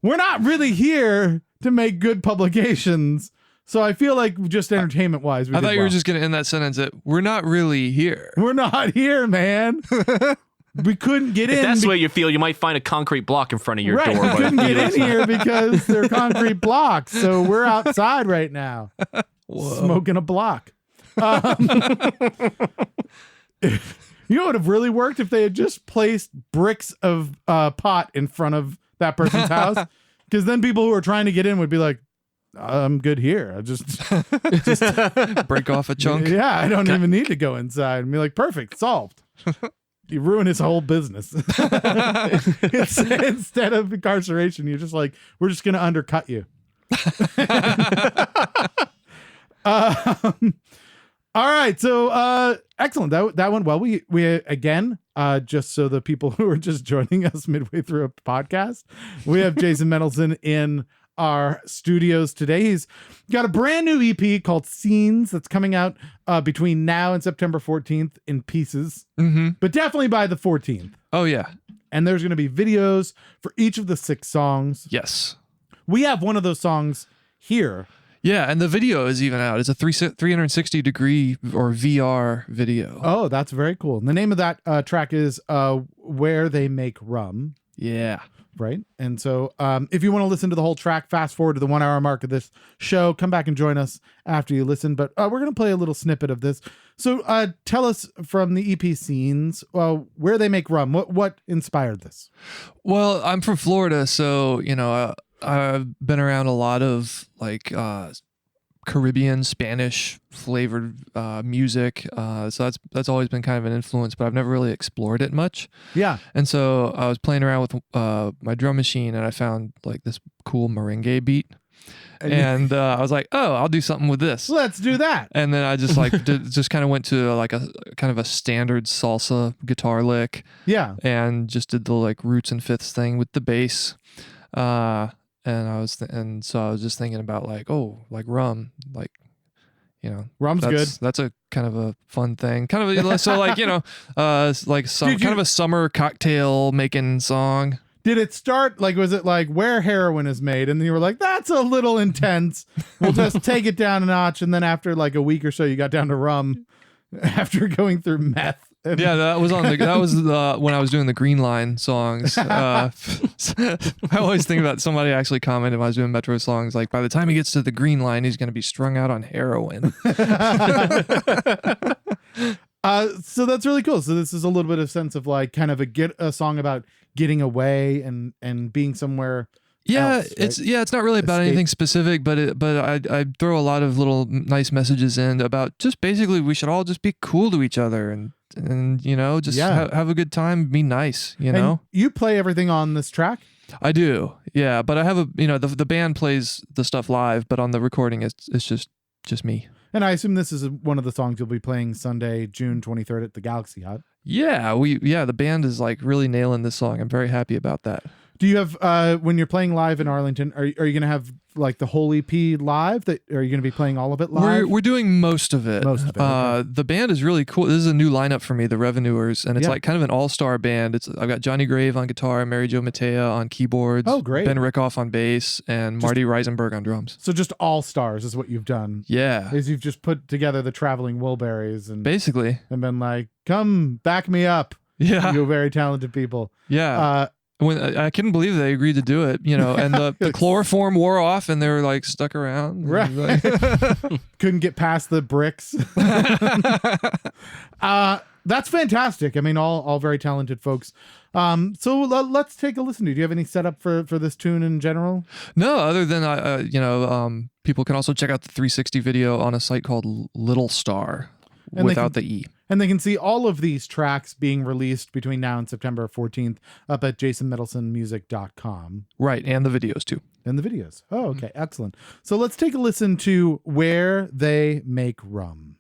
We're not really here to make good publications. So I feel like just entertainment wise, I thought you were just going to end that sentence at, we're not really here. we're not here, man. We couldn't get in. If that's be- the way you feel, you might find a concrete block in front of your right, door. we but couldn't get you know, in here because they're concrete blocks. So we're outside right now, smoking a block. You know what would have really worked if they had just placed bricks of pot in front of that person's house? Because then people who are trying to get in would be like, I'm good here. I just Break off a chunk. yeah, I don't even need to go inside. And be like, perfect, solved. You ruin his whole business. Instead of incarceration, you're just like, we're just going to undercut you. All right. So excellent. That went well. We again, just so the people who are just joining us midway through a podcast, we have Jason Mendelson in our studios today. He's got a brand new EP called Scenes that's coming out between now and September 14th in pieces, but definitely by the 14th. Oh, yeah. And there's going to be videos for each of the 6 songs. Yes. We have one of those songs here. Yeah, and the video is even out. It's a 360 degree or VR video. Oh, that's very cool. And the name of that track is Where They Make Rum. Yeah. Right. And so if you want to listen to the whole track, fast forward to the 1 hour mark of this show, come back and join us after you listen. But we're going to play a little snippet of this. So tell us from the EP Scenes, Where They Make Rum. What inspired this? Well, I'm from Florida, so, you know, I've been around a lot of like Caribbean, Spanish flavored music. So that's always been kind of an influence, but I've never really explored it much. Yeah. And so I was playing around with my drum machine and I found like this cool merengue beat. And I was like, oh, I'll do something with this. Let's do that. And then I just like just kind of went to like a kind of a standard salsa guitar lick. Yeah. And just did the like roots and fifths thing with the bass. And so I was just thinking about like, oh, like rum, like, you know, rum's good. That's a kind of a fun thing. Kind of so like, you know, like some kind of a summer cocktail making song. did it start like, was it like where heroin is made? And then you were like, that's a little intense. We'll just take it down a notch. And then after like a week or so, you got down to rum after going through meth. Yeah, that was when I was doing the Green Line songs. I always think about somebody actually commented when I was doing Metro songs, like by the time he gets to the Green Line, he's going to be strung out on heroin. So that's really cool. So this is a little bit of sense of like kind of a song about getting away and being somewhere. Yeah, else, right? it's not really about anything specific, but I throw a lot of little nice messages in about just basically we should all just be cool to each other and just have a good time, be nice, And you play everything on this track? I do. Yeah, but I have the band plays the stuff live, but on the recording it's just me. And I assume this is one of the songs you'll be playing Sunday, June 23rd at the Galaxy Hut. Yeah, the band is like really nailing this song. I'm very happy about that. Do you have when you're playing live in Arlington, are you going to have like the whole EP live? Are you going to be playing all of it live? We're doing most of it. Okay. The band is really cool. This is a new lineup for me, the Revenuers, and it's like kind of an all-star band. I've got Johnny Grave on guitar, Mary Jo Matea on keyboards, oh great, Ben Rickoff on bass, and Marty Reisenberg on drums. So just all stars is what you've done. Yeah, is you've just put together the traveling Wilburys and basically and been like, come back me up. Yeah, you're very talented people. Yeah. When I couldn't believe they agreed to do it, and the chloroform wore off and they were like stuck around. Right. Like couldn't get past the bricks. That's fantastic. I mean, all very talented folks. So let's take a listen to it. Do you have any setup for this tune in general? No, other than, people can also check out the 360 video on a site called Little Star without the E. And they can see all of these tracks being released between now and September 14th up at jasonmendelsonmusic.com. Right, and the videos too. And the videos. Oh, okay, excellent. So let's take a listen to Where They Make Rum.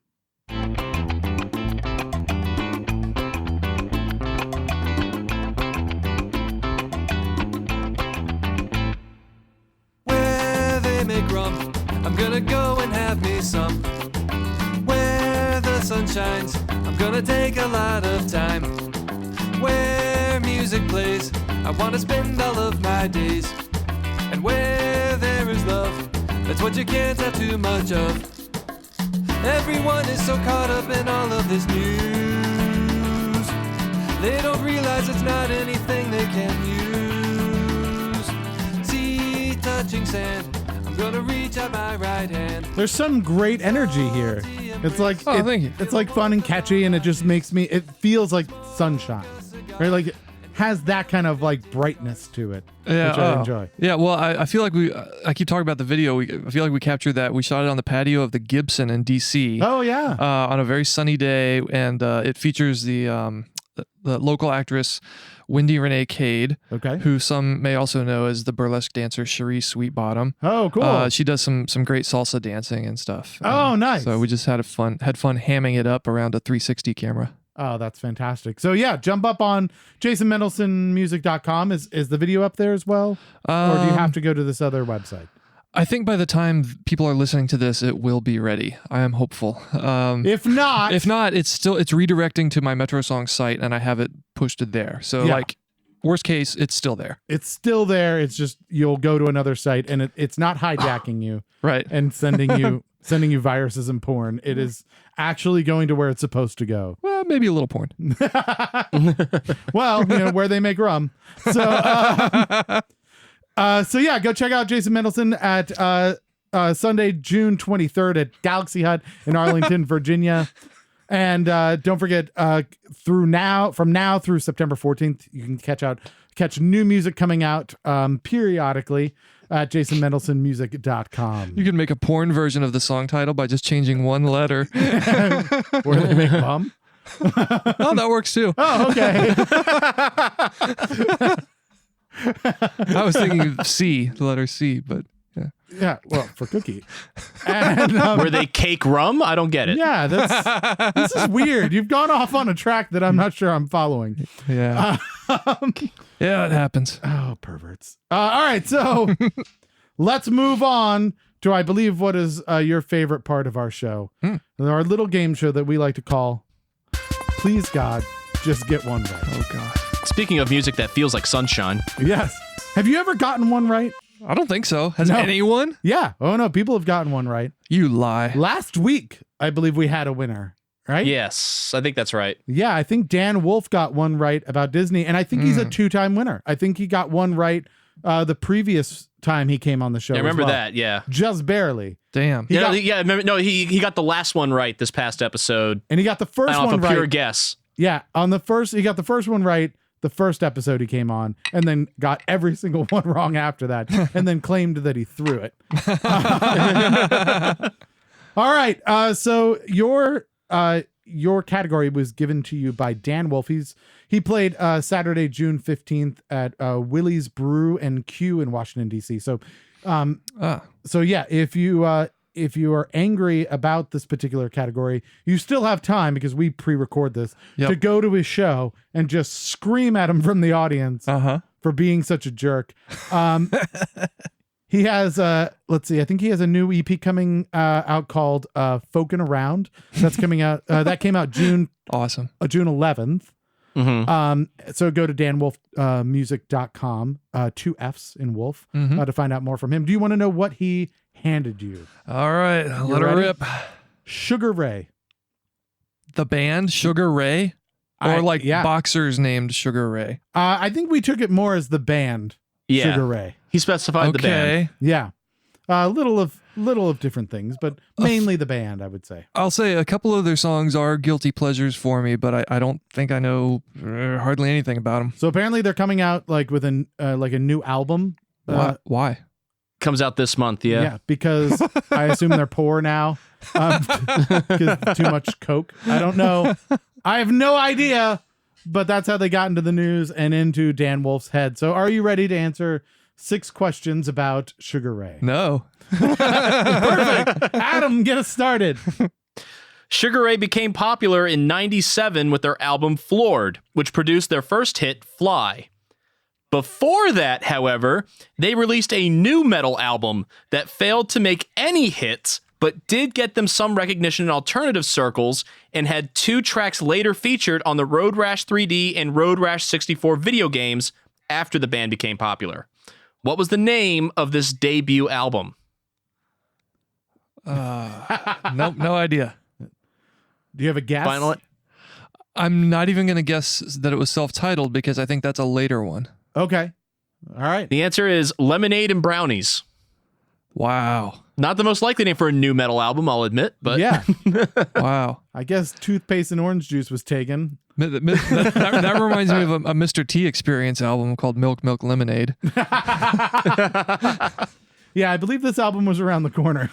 Where they make rum, I'm gonna go and have me some. Where the sun shines, I'm gonna take a lot of time. Where music plays, I wanna spend all of my days. And where there is love, that's what you can't have too much of. Everyone is so caught up in all of this news, they don't realize it's not anything they can use. Sea touching sand, I'm gonna reach out my right hand. There's some great energy here. It's like thank you. It's like fun and catchy, and it just makes me. It feels like sunshine, right? Like it has that kind of like brightness to it, which I enjoy. Yeah, well, I feel like I keep talking about the video. I feel like we captured that. We shot it on the patio of the Gibson in DC. Oh yeah, on a very sunny day, and it features the local actress Wendy Renee Cade, who some may also know as the burlesque dancer Cherie Sweetbottom. Oh, cool. She does some great salsa dancing and stuff. Oh, nice. So we just had fun hamming it up around a 360 camera. Oh, that's fantastic. So yeah, jump up on jasonmendelsonmusic.com. Is the video up there as well? Or do you have to go to this other website? I think by the time people are listening to this, it will be ready. I am hopeful. If not, it's redirecting to my Metro Song site, and I have it pushed there. So like, worst case, it's still there. It's still there. It's just you'll go to another site, and it's not hijacking you, right, and sending you viruses and porn. It is actually going to where it's supposed to go. Well, maybe a little porn. Well, where they make rum. So yeah, go check out Jason Mendelson at Sunday, June 23rd at Galaxy Hut in Arlington, Virginia. And don't forget, from now through September 14th, you can catch new music coming out periodically at jasonmendelsonmusic.com. You can make a porn version of the song title by just changing one letter. Where they make bum? Oh, that works too. Oh, okay. I was thinking C, the letter C, but yeah. Yeah, well, for cookie. And, where they cake rum? I don't get it. Yeah, this is weird. You've gone off on a track that I'm not sure I'm following. Yeah. Yeah, it happens. Oh, perverts. All right, so let's move on to, I believe, what is your favorite part of our show. Our little game show that we like to call Please God, Just Get One Right. Oh, God. Speaking of music that feels like sunshine, Yes. Have you ever gotten one right? I don't think so. Has No. anyone? Yeah. Oh no, people have gotten one right. You lie. Last week, I believe we had a winner, right? yes, I think that's right. Yeah, I think Dan Wolf got one right about Disney, and I think he's a 2-time winner. I think he got one right the previous time he came on the show. I remember as well. that. Yeah. Just barely. Damn. He got- Yeah. Remember, no, he got the last one right this past episode. And he got the first Off one a pure right. guess. Yeah, he got the first one right the first episode he came on, and then got every single one wrong after that, and then claimed that he threw it. All right, so your category was given to you by Dan Wolf. He played Saturday, June 15th at Willie's Brew and Q in Washington D.C. So yeah, if you are angry about this particular category, you still have time, because we pre-record this, to go to his show and just scream at him from the audience for being such a jerk. He has let's see, I think he has a new EP coming out called Folkin' Around. That's coming out that came out June 11th. So go to danwolfmusic.com, 2 F's in Wolf, to find out more from him. Do you want to know what he handed you? All right, let her ready? rip. Sugar Ray. The band Sugar Ray, or yeah. boxers named Sugar Ray. I think we took it more as the band. Yeah. Sugar Ray. He specified the band. Yeah. Little of different things, but mainly the band, I would say. I'll say a couple of their songs are guilty pleasures for me, but I don't think I know hardly anything about them. So apparently they're coming out like with a new album. Why? Comes out this month. Yeah. Because I assume they're poor now. Because too much coke. I don't know. I have no idea, but that's how they got into the news and into Dan Wolf's head. So are you ready to answer 6 questions about Sugar Ray? No. Perfect. Adam, get us started. Sugar Ray became popular in '97 with their album Floored, which produced their first hit, Fly. Before that, however, they released a new metal album that failed to make any hits, but did get them some recognition in alternative circles, and had 2 tracks later featured on the Road Rash 3D and Road Rash 64 video games after the band became popular. What was the name of this debut album? Nope, no idea. Do you have a guess? Final. I'm not even going to guess that it was self-titled, because I think that's a later one. Okay. All right. The answer is Lemonade and Brownies. Wow. Not the most likely name for a new metal album, I'll admit, but Yeah. Wow. I guess toothpaste and orange juice was taken. That reminds me of a Mr. T Experience album called Milk Milk Lemonade. Yeah, I believe this album was around the corner.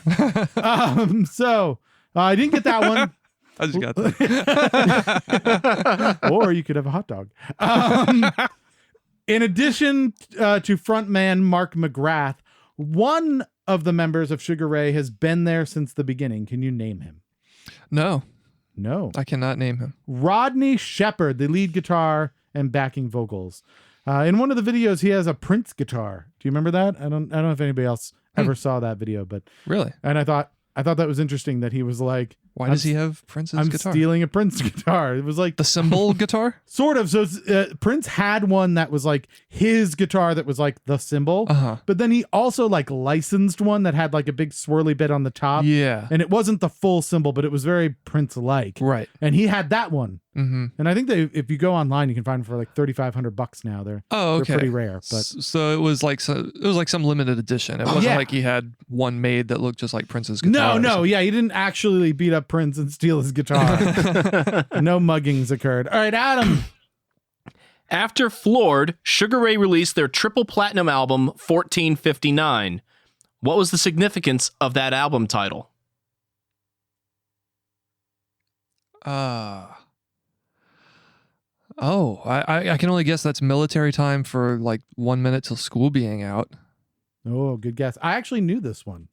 So I didn't get that one. I just got that. Or you could have a hot dog. In addition to frontman Mark McGrath, one of the members of Sugar Ray has been there since the beginning. Can you name him? No, No. I cannot name him. Rodney Shepherd, the lead guitar and backing vocals. In one of the videos, he has a Prince guitar. Do you remember that? I don't know if anybody else ever saw that video, but Really? and I thought that was interesting that he was like, Why does he have Prince's I'm guitar? stealing a Prince guitar. It was like The cymbal guitar? sort of. So Prince had one that was like his guitar that was like the cymbal, but then he also like licensed one that had like a big swirly bit on the top. Yeah. And it wasn't the full cymbal, but it was very Prince-like. Right. And he had that one. Mm-hmm. And I think if you go online, you can find them for like $3,500 now. They're Okay. pretty rare. But So it was like some limited edition. It wasn't Yeah. like he had one made that looked just like Prince's guitar. no, yeah, he didn't actually beat up Prince and steal his guitar. No muggings occurred. All right, Adam. after Floored, Sugar Ray released their triple platinum album 1459. What was the significance of that album title? I can only guess that's military time for like 1 minute till school being out. Oh, good guess. I actually knew this one.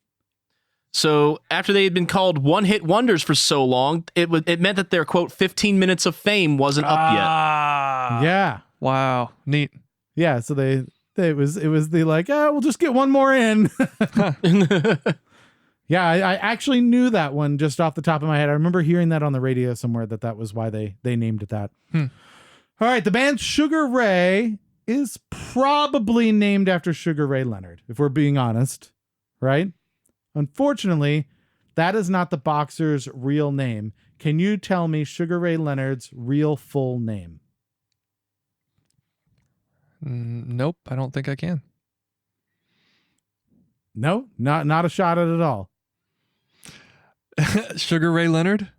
So after they had been called one-hit wonders for so long, it meant that their, quote, 15 minutes of fame wasn't up yet. Yeah. Wow. Neat. Yeah, so it was the like, we'll just get one more in. Yeah, I actually knew that one just off the top of my head. I remember hearing that on the radio somewhere that was why they named it that. All right, the band Sugar Ray is probably named after Sugar Ray Leonard, if we're being honest, right? Unfortunately, that is not the boxer's real name. Can you tell me Sugar Ray Leonard's real full name? Nope, I don't think I can. No, not a shot at it all. Sugar Ray Leonard?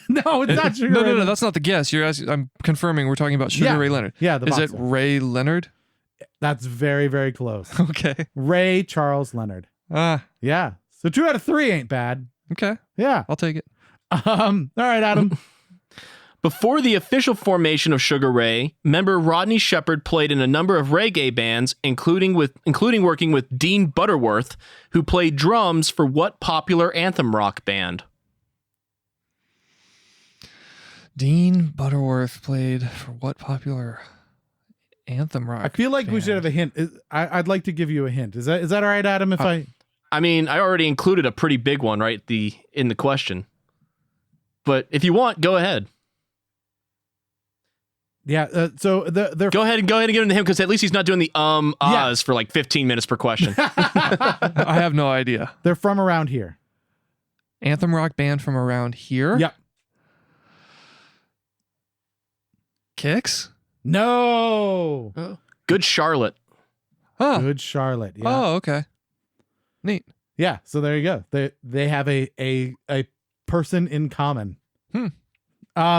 No, it's not Sugar Ray. No, that's not the guess. You're asking, I'm confirming we're talking about Sugar Ray Leonard. Yeah, the Is boxer. it Ray Leonard? That's very, very close. Okay. Ray Charles Leonard. Yeah. So 2 out of 3 ain't bad. Okay. Yeah. I'll take it. All right, Adam. Before the official formation of Sugar Ray, member Rodney Shepherd played in a number of reggae bands, including working with Dean Butterworth, who played drums for what popular anthem rock band? Dean Butterworth played for what popular anthem rock? I feel like we band? should have a hint. I'd like to give you a hint. Is that all right, Adam? If I mean, I already included a pretty big one, right? In the question. But if you want, go ahead. Yeah. So they're Go ahead and give him to him, because at least he's not doing the ahs for like 15 minutes per question. I have no idea. they're from around here. Anthem rock band from around here? Yep. Kicks? No. Good Charlotte. Oh. Good Charlotte. Yeah. Oh, okay. Neat. Yeah. So there you go. They have a person in common. All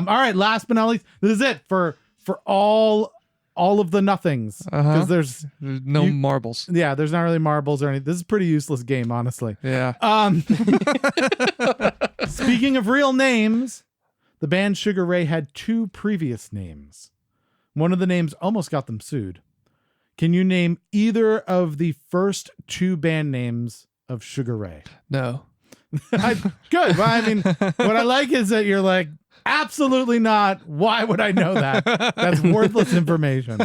right. Last but not least, this is it for all of the nothings, because there's no marbles. Yeah, there's not really marbles or anything. This is a pretty useless game, honestly. Yeah. Speaking of real names, the band Sugar Ray had 2 previous names. One of the names almost got them sued. Can you name either of the first 2 band names of Sugar Ray? No. Good. Well, I mean, what I like is that you're like, absolutely not. Why would I know that? That's worthless information.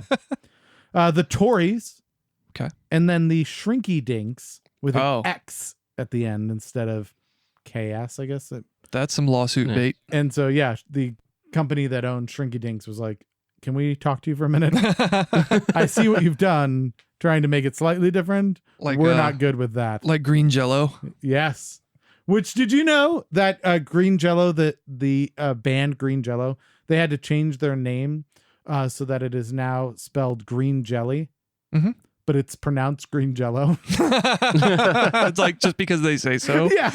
The Tories. Okay. And then the Shrinky Dinks with an Oh. X at the end instead of KS, I guess. That's some lawsuit bait. And so, yeah, the company that owned Shrinky Dinks was like, can we talk to you for a minute? I see what you've done trying to make it slightly different. Like, we're not good with that. Like green jello. Yes. Which, did you know that Green Jello, the band Green Jello, they had to change their name so that it is now spelled Green Jelly, but it's pronounced Green Jello. It's like just because they say so. Yeah.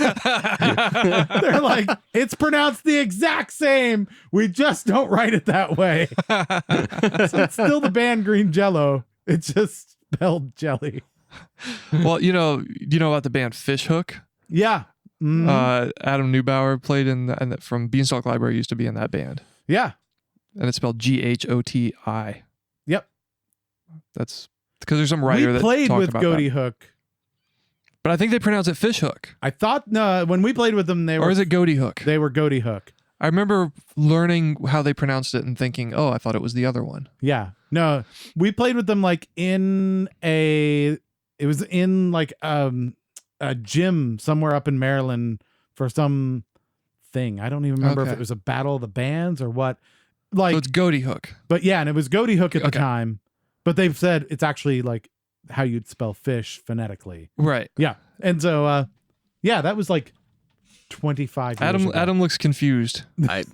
They're like, it's pronounced the exact same. We just don't write it that way. So it's still the band Green Jello. It's just spelled jelly. Well, do you know about the band Fishhook? Yeah. Adam Neubauer played from Beanstalk Library, used to be in that band. Yeah. And it's spelled Ghoti. Yep. That's because there's some writer We that played talked with about Goaty that. Hook. But I think they pronounce it Fishhook. I thought when we played with them, Or is it Goaty Hook? They were Goaty Hook. I remember learning how they pronounced it and thinking, oh, I thought it was the other one. Yeah. No, we played with them like it was in like a gym somewhere up in Maryland for some thing. I don't even remember if Okay. it was a battle of the bands or what. Like, So it's Goaty Hook. but yeah, and it was Goaty Hook at the Okay. time. But they've said it's actually like how you'd spell fish phonetically. Right. Yeah. And so yeah, that was like 25 years ago. Adam looks confused.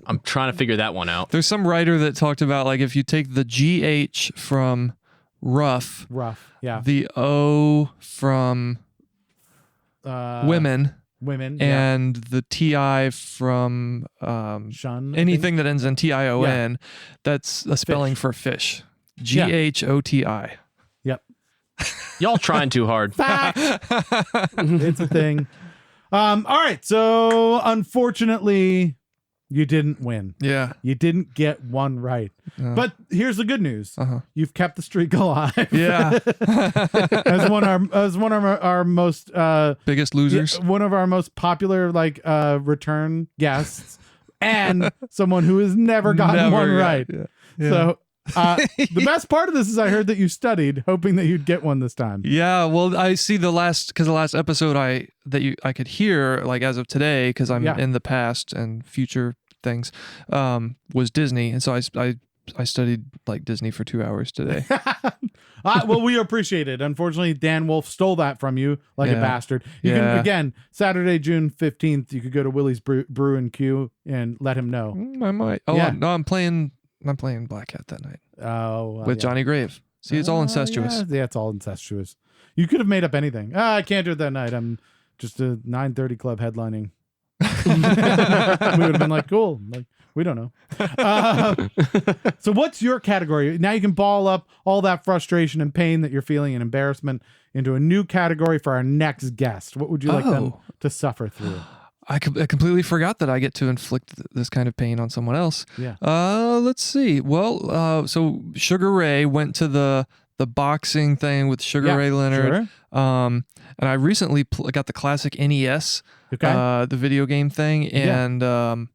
I'm trying to figure that one out. There's some writer that talked about like if you take the GH from rough, Yeah. the O from women, and the TI from Shun. I anything that ends in TION, that's a spelling for fish. GHOTI. Yep. Y'all trying too hard. It's a thing. All right. So unfortunately, you didn't win. Yeah. You didn't get one right. But here's the good news. You've kept the streak alive. Yeah. as one of our most Biggest losers. one of our most popular return guests, and someone who has never gotten one right. Yeah. So the best part of this is I heard that you studied, hoping that you'd get one this time. Yeah, well, I see the last episode I could hear like as of today because I'm in the past and future things was Disney, and so I I studied like Disney for 2 hours today. Well, we appreciate it. Unfortunately, Dan Wolf stole that from you like a Yeah. bastard. You can, again, Saturday, June 15th, you could go to Willie's Brew and Q and let him know. I might. Oh Yeah. no, I'm playing Black Hat that night Oh, with Johnny Grave. See, it's all incestuous. Yeah, it's all incestuous. You could have made up anything. I can't do it that night. I'm just a 9:30 club headlining. We would have been like, cool. Like, we don't know. So what's your category? Now you can ball up all that frustration and pain that you're feeling and embarrassment into a new category for our next guest. What would you like them to suffer through? I completely forgot that I get to inflict this kind of pain on someone else. Yeah. Let's see. Well, so Sugar Ray went to the boxing thing with Sugar Ray Leonard. Sure. And I recently got the classic NES, the video game thing, and I'm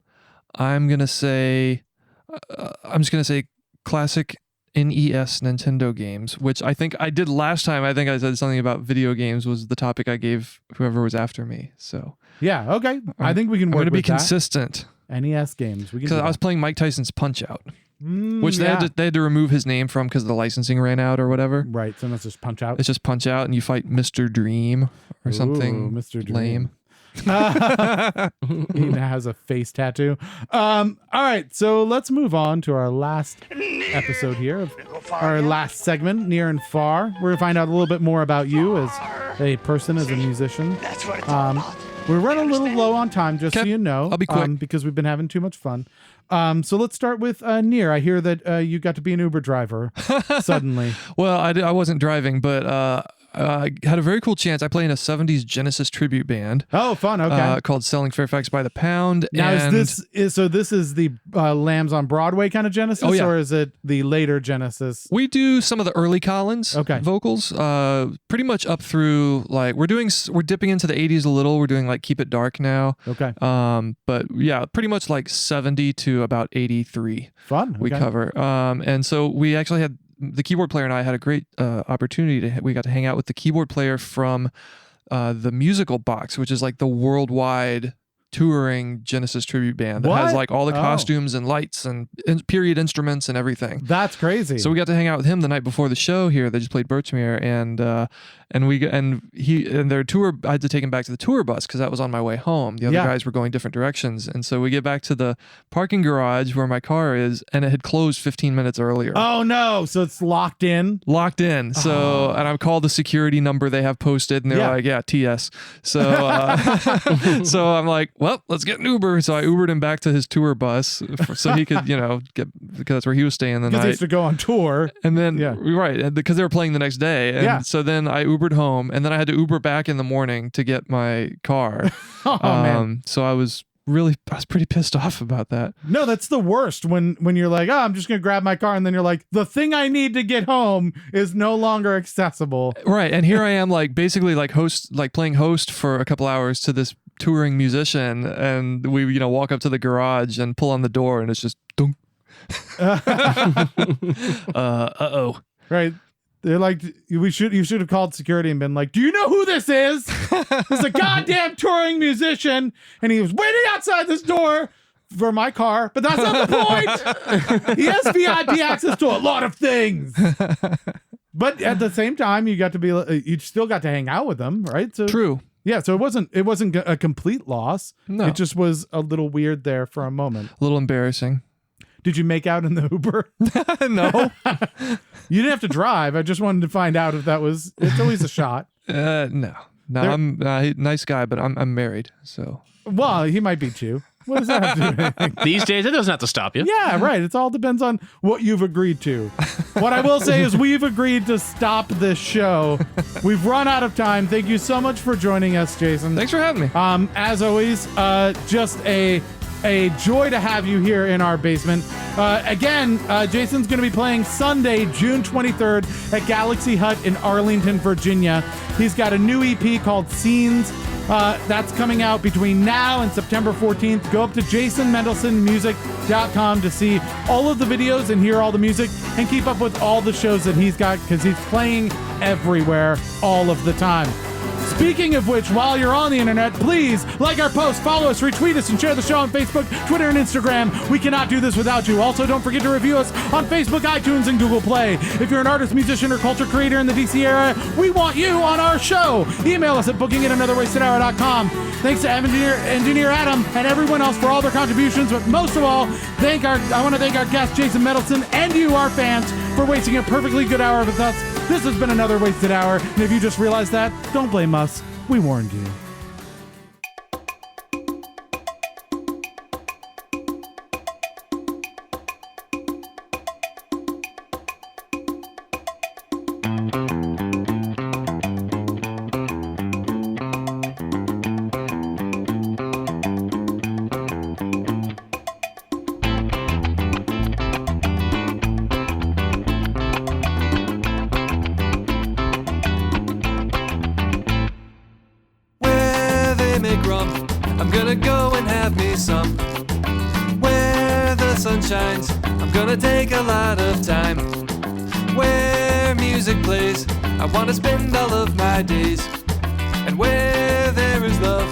just gonna say classic NES Nintendo games, which I think I did last time. I think I said something about video games was the topic I gave whoever was after me. So yeah, okay. I think we can I'm work gonna be with that. consistent NES games. We can. because do I was that. playing Mike Tyson's Punch Out, which they yeah. had to remove his name from because the licensing ran out or whatever. Right. So that's just Punch Out. It's just Punch Out, and you fight Mr. Dream or something. Ooh, Mr. Dream. lame. He has a face tattoo. All right, so let's move on to our last episode here of our last segment, Near and Far. We're gonna find out a little bit more about you as a person, as a musician. That's what it's all about. We're running a little low on time, just so Okay, you know. I'll be quick. Because we've been having too much fun. So let's start with Near. I hear that you got to be an Uber driver suddenly. Well, I wasn't driving, but I had a very cool chance. I play in a 70s Genesis tribute band Oh, fun. Okay. called Selling Fairfax by the Pound. Now, and this is the Lambs on Broadway kind of Genesis, Oh, yeah. or is it the later Genesis? we do some of the early Collins Okay. vocals, pretty much up through like we're dipping into the 80s a little. We're doing like Keep It Dark now. Okay. But yeah, pretty much like 70 to about 83 Fun. we okay. cover. And so we actually had the keyboard player and I had a great opportunity we got to hang out with the keyboard player from the Musical Box, which is like the worldwide touring Genesis tribute band that has What? like all the Oh. costumes and lights and period instruments and everything. That's crazy. So we got to hang out with him the night before the show here. They just played Birchmere, and their tour. I had to take him back to the tour bus because that was on my way home. The other Yeah. guys were going different directions, and so we get back to the parking garage where my car is, and it had closed 15 minutes earlier. Oh no! So it's locked in. Locked in. So, and I've called the security number they have posted, and they're Yeah. like, "Yeah, TS." So, so I'm like, "Well, let's get an Uber." So I Ubered him back to his tour bus, so he could, get because that's where he was staying the Because he night. used to go on tour. And then, Yeah. right, because they were playing the next day. And Yeah. so then I Ubered home, and then I had to Uber back in the morning to get my car. Oh man. So I was pretty pissed off about that. No, that's the worst when you're like, oh, I'm just gonna grab my car, and then you're like, the thing I need to get home is no longer accessible. Right. And here I am, like, basically, like, playing host for a couple hours to this touring musician. And we, walk up to the garage and pull on the door, and it's just, dunk. Uh-oh. Right. They're like, you should have called security and been like, do you know who this is? This is a goddamn touring musician, and he was waiting outside this door for my car, but that's not the point. He has VIP access to a lot of things. But at the same time, you still got to hang out with them, right? So True. yeah, so it wasn't a complete loss. No. It just was a little weird there for a moment. A little embarrassing. Did you make out in the Uber? No. You didn't have to drive. I just wanted to find out if it's always a shot. No. I'm a nice guy, but I'm married, so. Well, he might be too. What does that have to do with anything? These days, it doesn't have to stop you. Yeah, right. It all depends on what you've agreed to. What I will say is we've agreed to stop this show. We've run out of time. Thank you so much for joining us, Jason. Thanks for having me. As always, just a joy to have you here in our basement. Again, Jason's going to be playing Sunday, June 23rd at Galaxy Hut in Arlington, Virginia. He's got a new EP called Scenes. That's coming out between now and September 14th. Go up to jasonmendelsonmusic.com to see all of the videos and hear all the music and keep up with all the shows that he's got because he's playing everywhere all of the time. Speaking of which, while you're on the internet, please like our posts, follow us, retweet us, and share the show on Facebook, Twitter, and Instagram. We cannot do this without you. Also, don't forget to review us on Facebook, iTunes, and Google Play. If you're an artist, musician, or culture creator in the DC area, we want you on our show. Email us at booking@anotherwastedhour.com. Thanks to engineer Adam and everyone else for all their contributions, but most of all, I want to thank our guest, Jason Middleton, and you, our fans, for wasting a perfectly good hour with us. This has been another wasted hour, and if you just realized that, don't blame us. We warned you. I'm gonna go and have me some. Where the sun shines, I'm gonna take a lot of time. Where music plays, I wanna spend all of my days. And where there is love,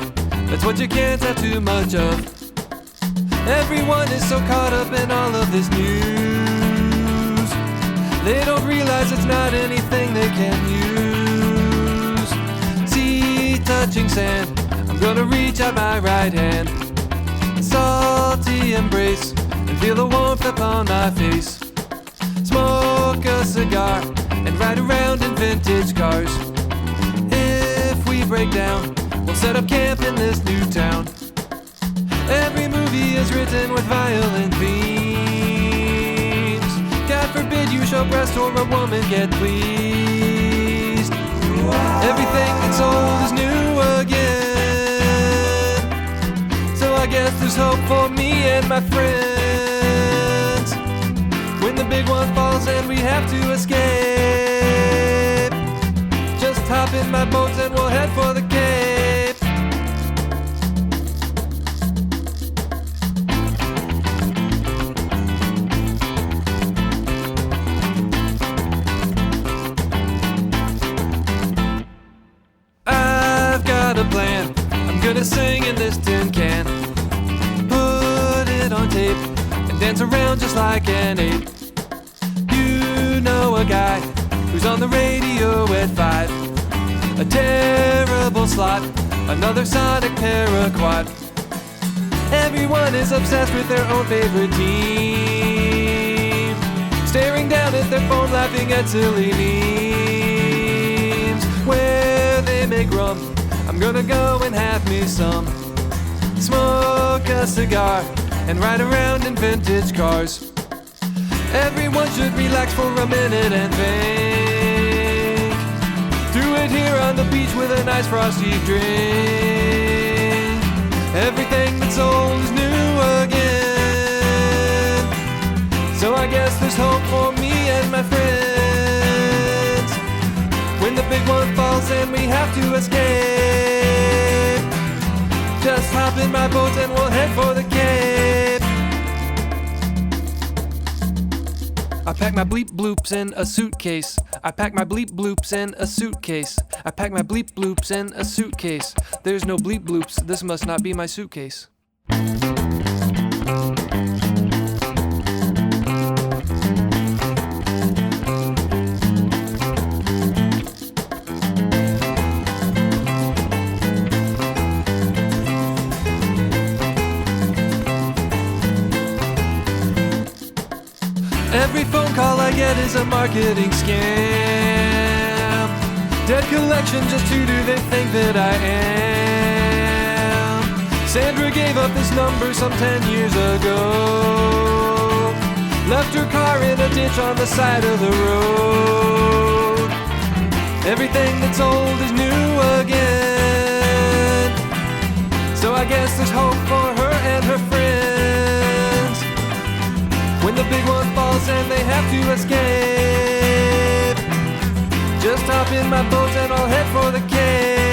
that's what you can't have too much of. Everyone is so caught up in all of this news, they don't realize it's not anything they can use. Sea touching sand, I'm gonna reach out my right hand. Salty embrace, and feel the warmth upon my face. Smoke a cigar, and ride around in vintage cars. If we break down, we'll set up camp in this new town. Every movie is written with violent themes. God forbid you show breast or a woman get pleased. Everything that's old is new again. So I guess there's hope for me and my friends. When the big one falls and we have to escape, just hop in my boat and we'll head for the Cape. I've got a plan, I'm gonna sing in this tin can. Put it on tape and dance around just like an ape. You know a guy who's on the radio at 5. A terrible slot, another sonic paraquat. Everyone is obsessed with their own favorite team, staring down at their phone, laughing at silly memes. Where they make rum, I'm gonna go and have me some. Smoke a cigar and ride around in vintage cars. Everyone should relax for a minute and think. Do it here on the beach with a nice frosty drink. Everything that's old is new again. So I guess there's hope for me and my friends. When the big one falls and we have to escape, just hop in my boat and we'll head for the Cape. I pack my bleep bloops in a suitcase. I pack my bleep bloops in a suitcase. I pack my bleep bloops in a suitcase. There's no bleep bloops, this must not be my suitcase. Every phone call I get is a marketing scam. Debt collection, just who do they think that I am? Sandra gave up this number some 10 years ago. Left her car in a ditch on the side of the road. Everything that's old is new again. So I guess there's hope for her and her friends. When the big one falls and they have to escape, just hop in my boat and I'll head for the Cape.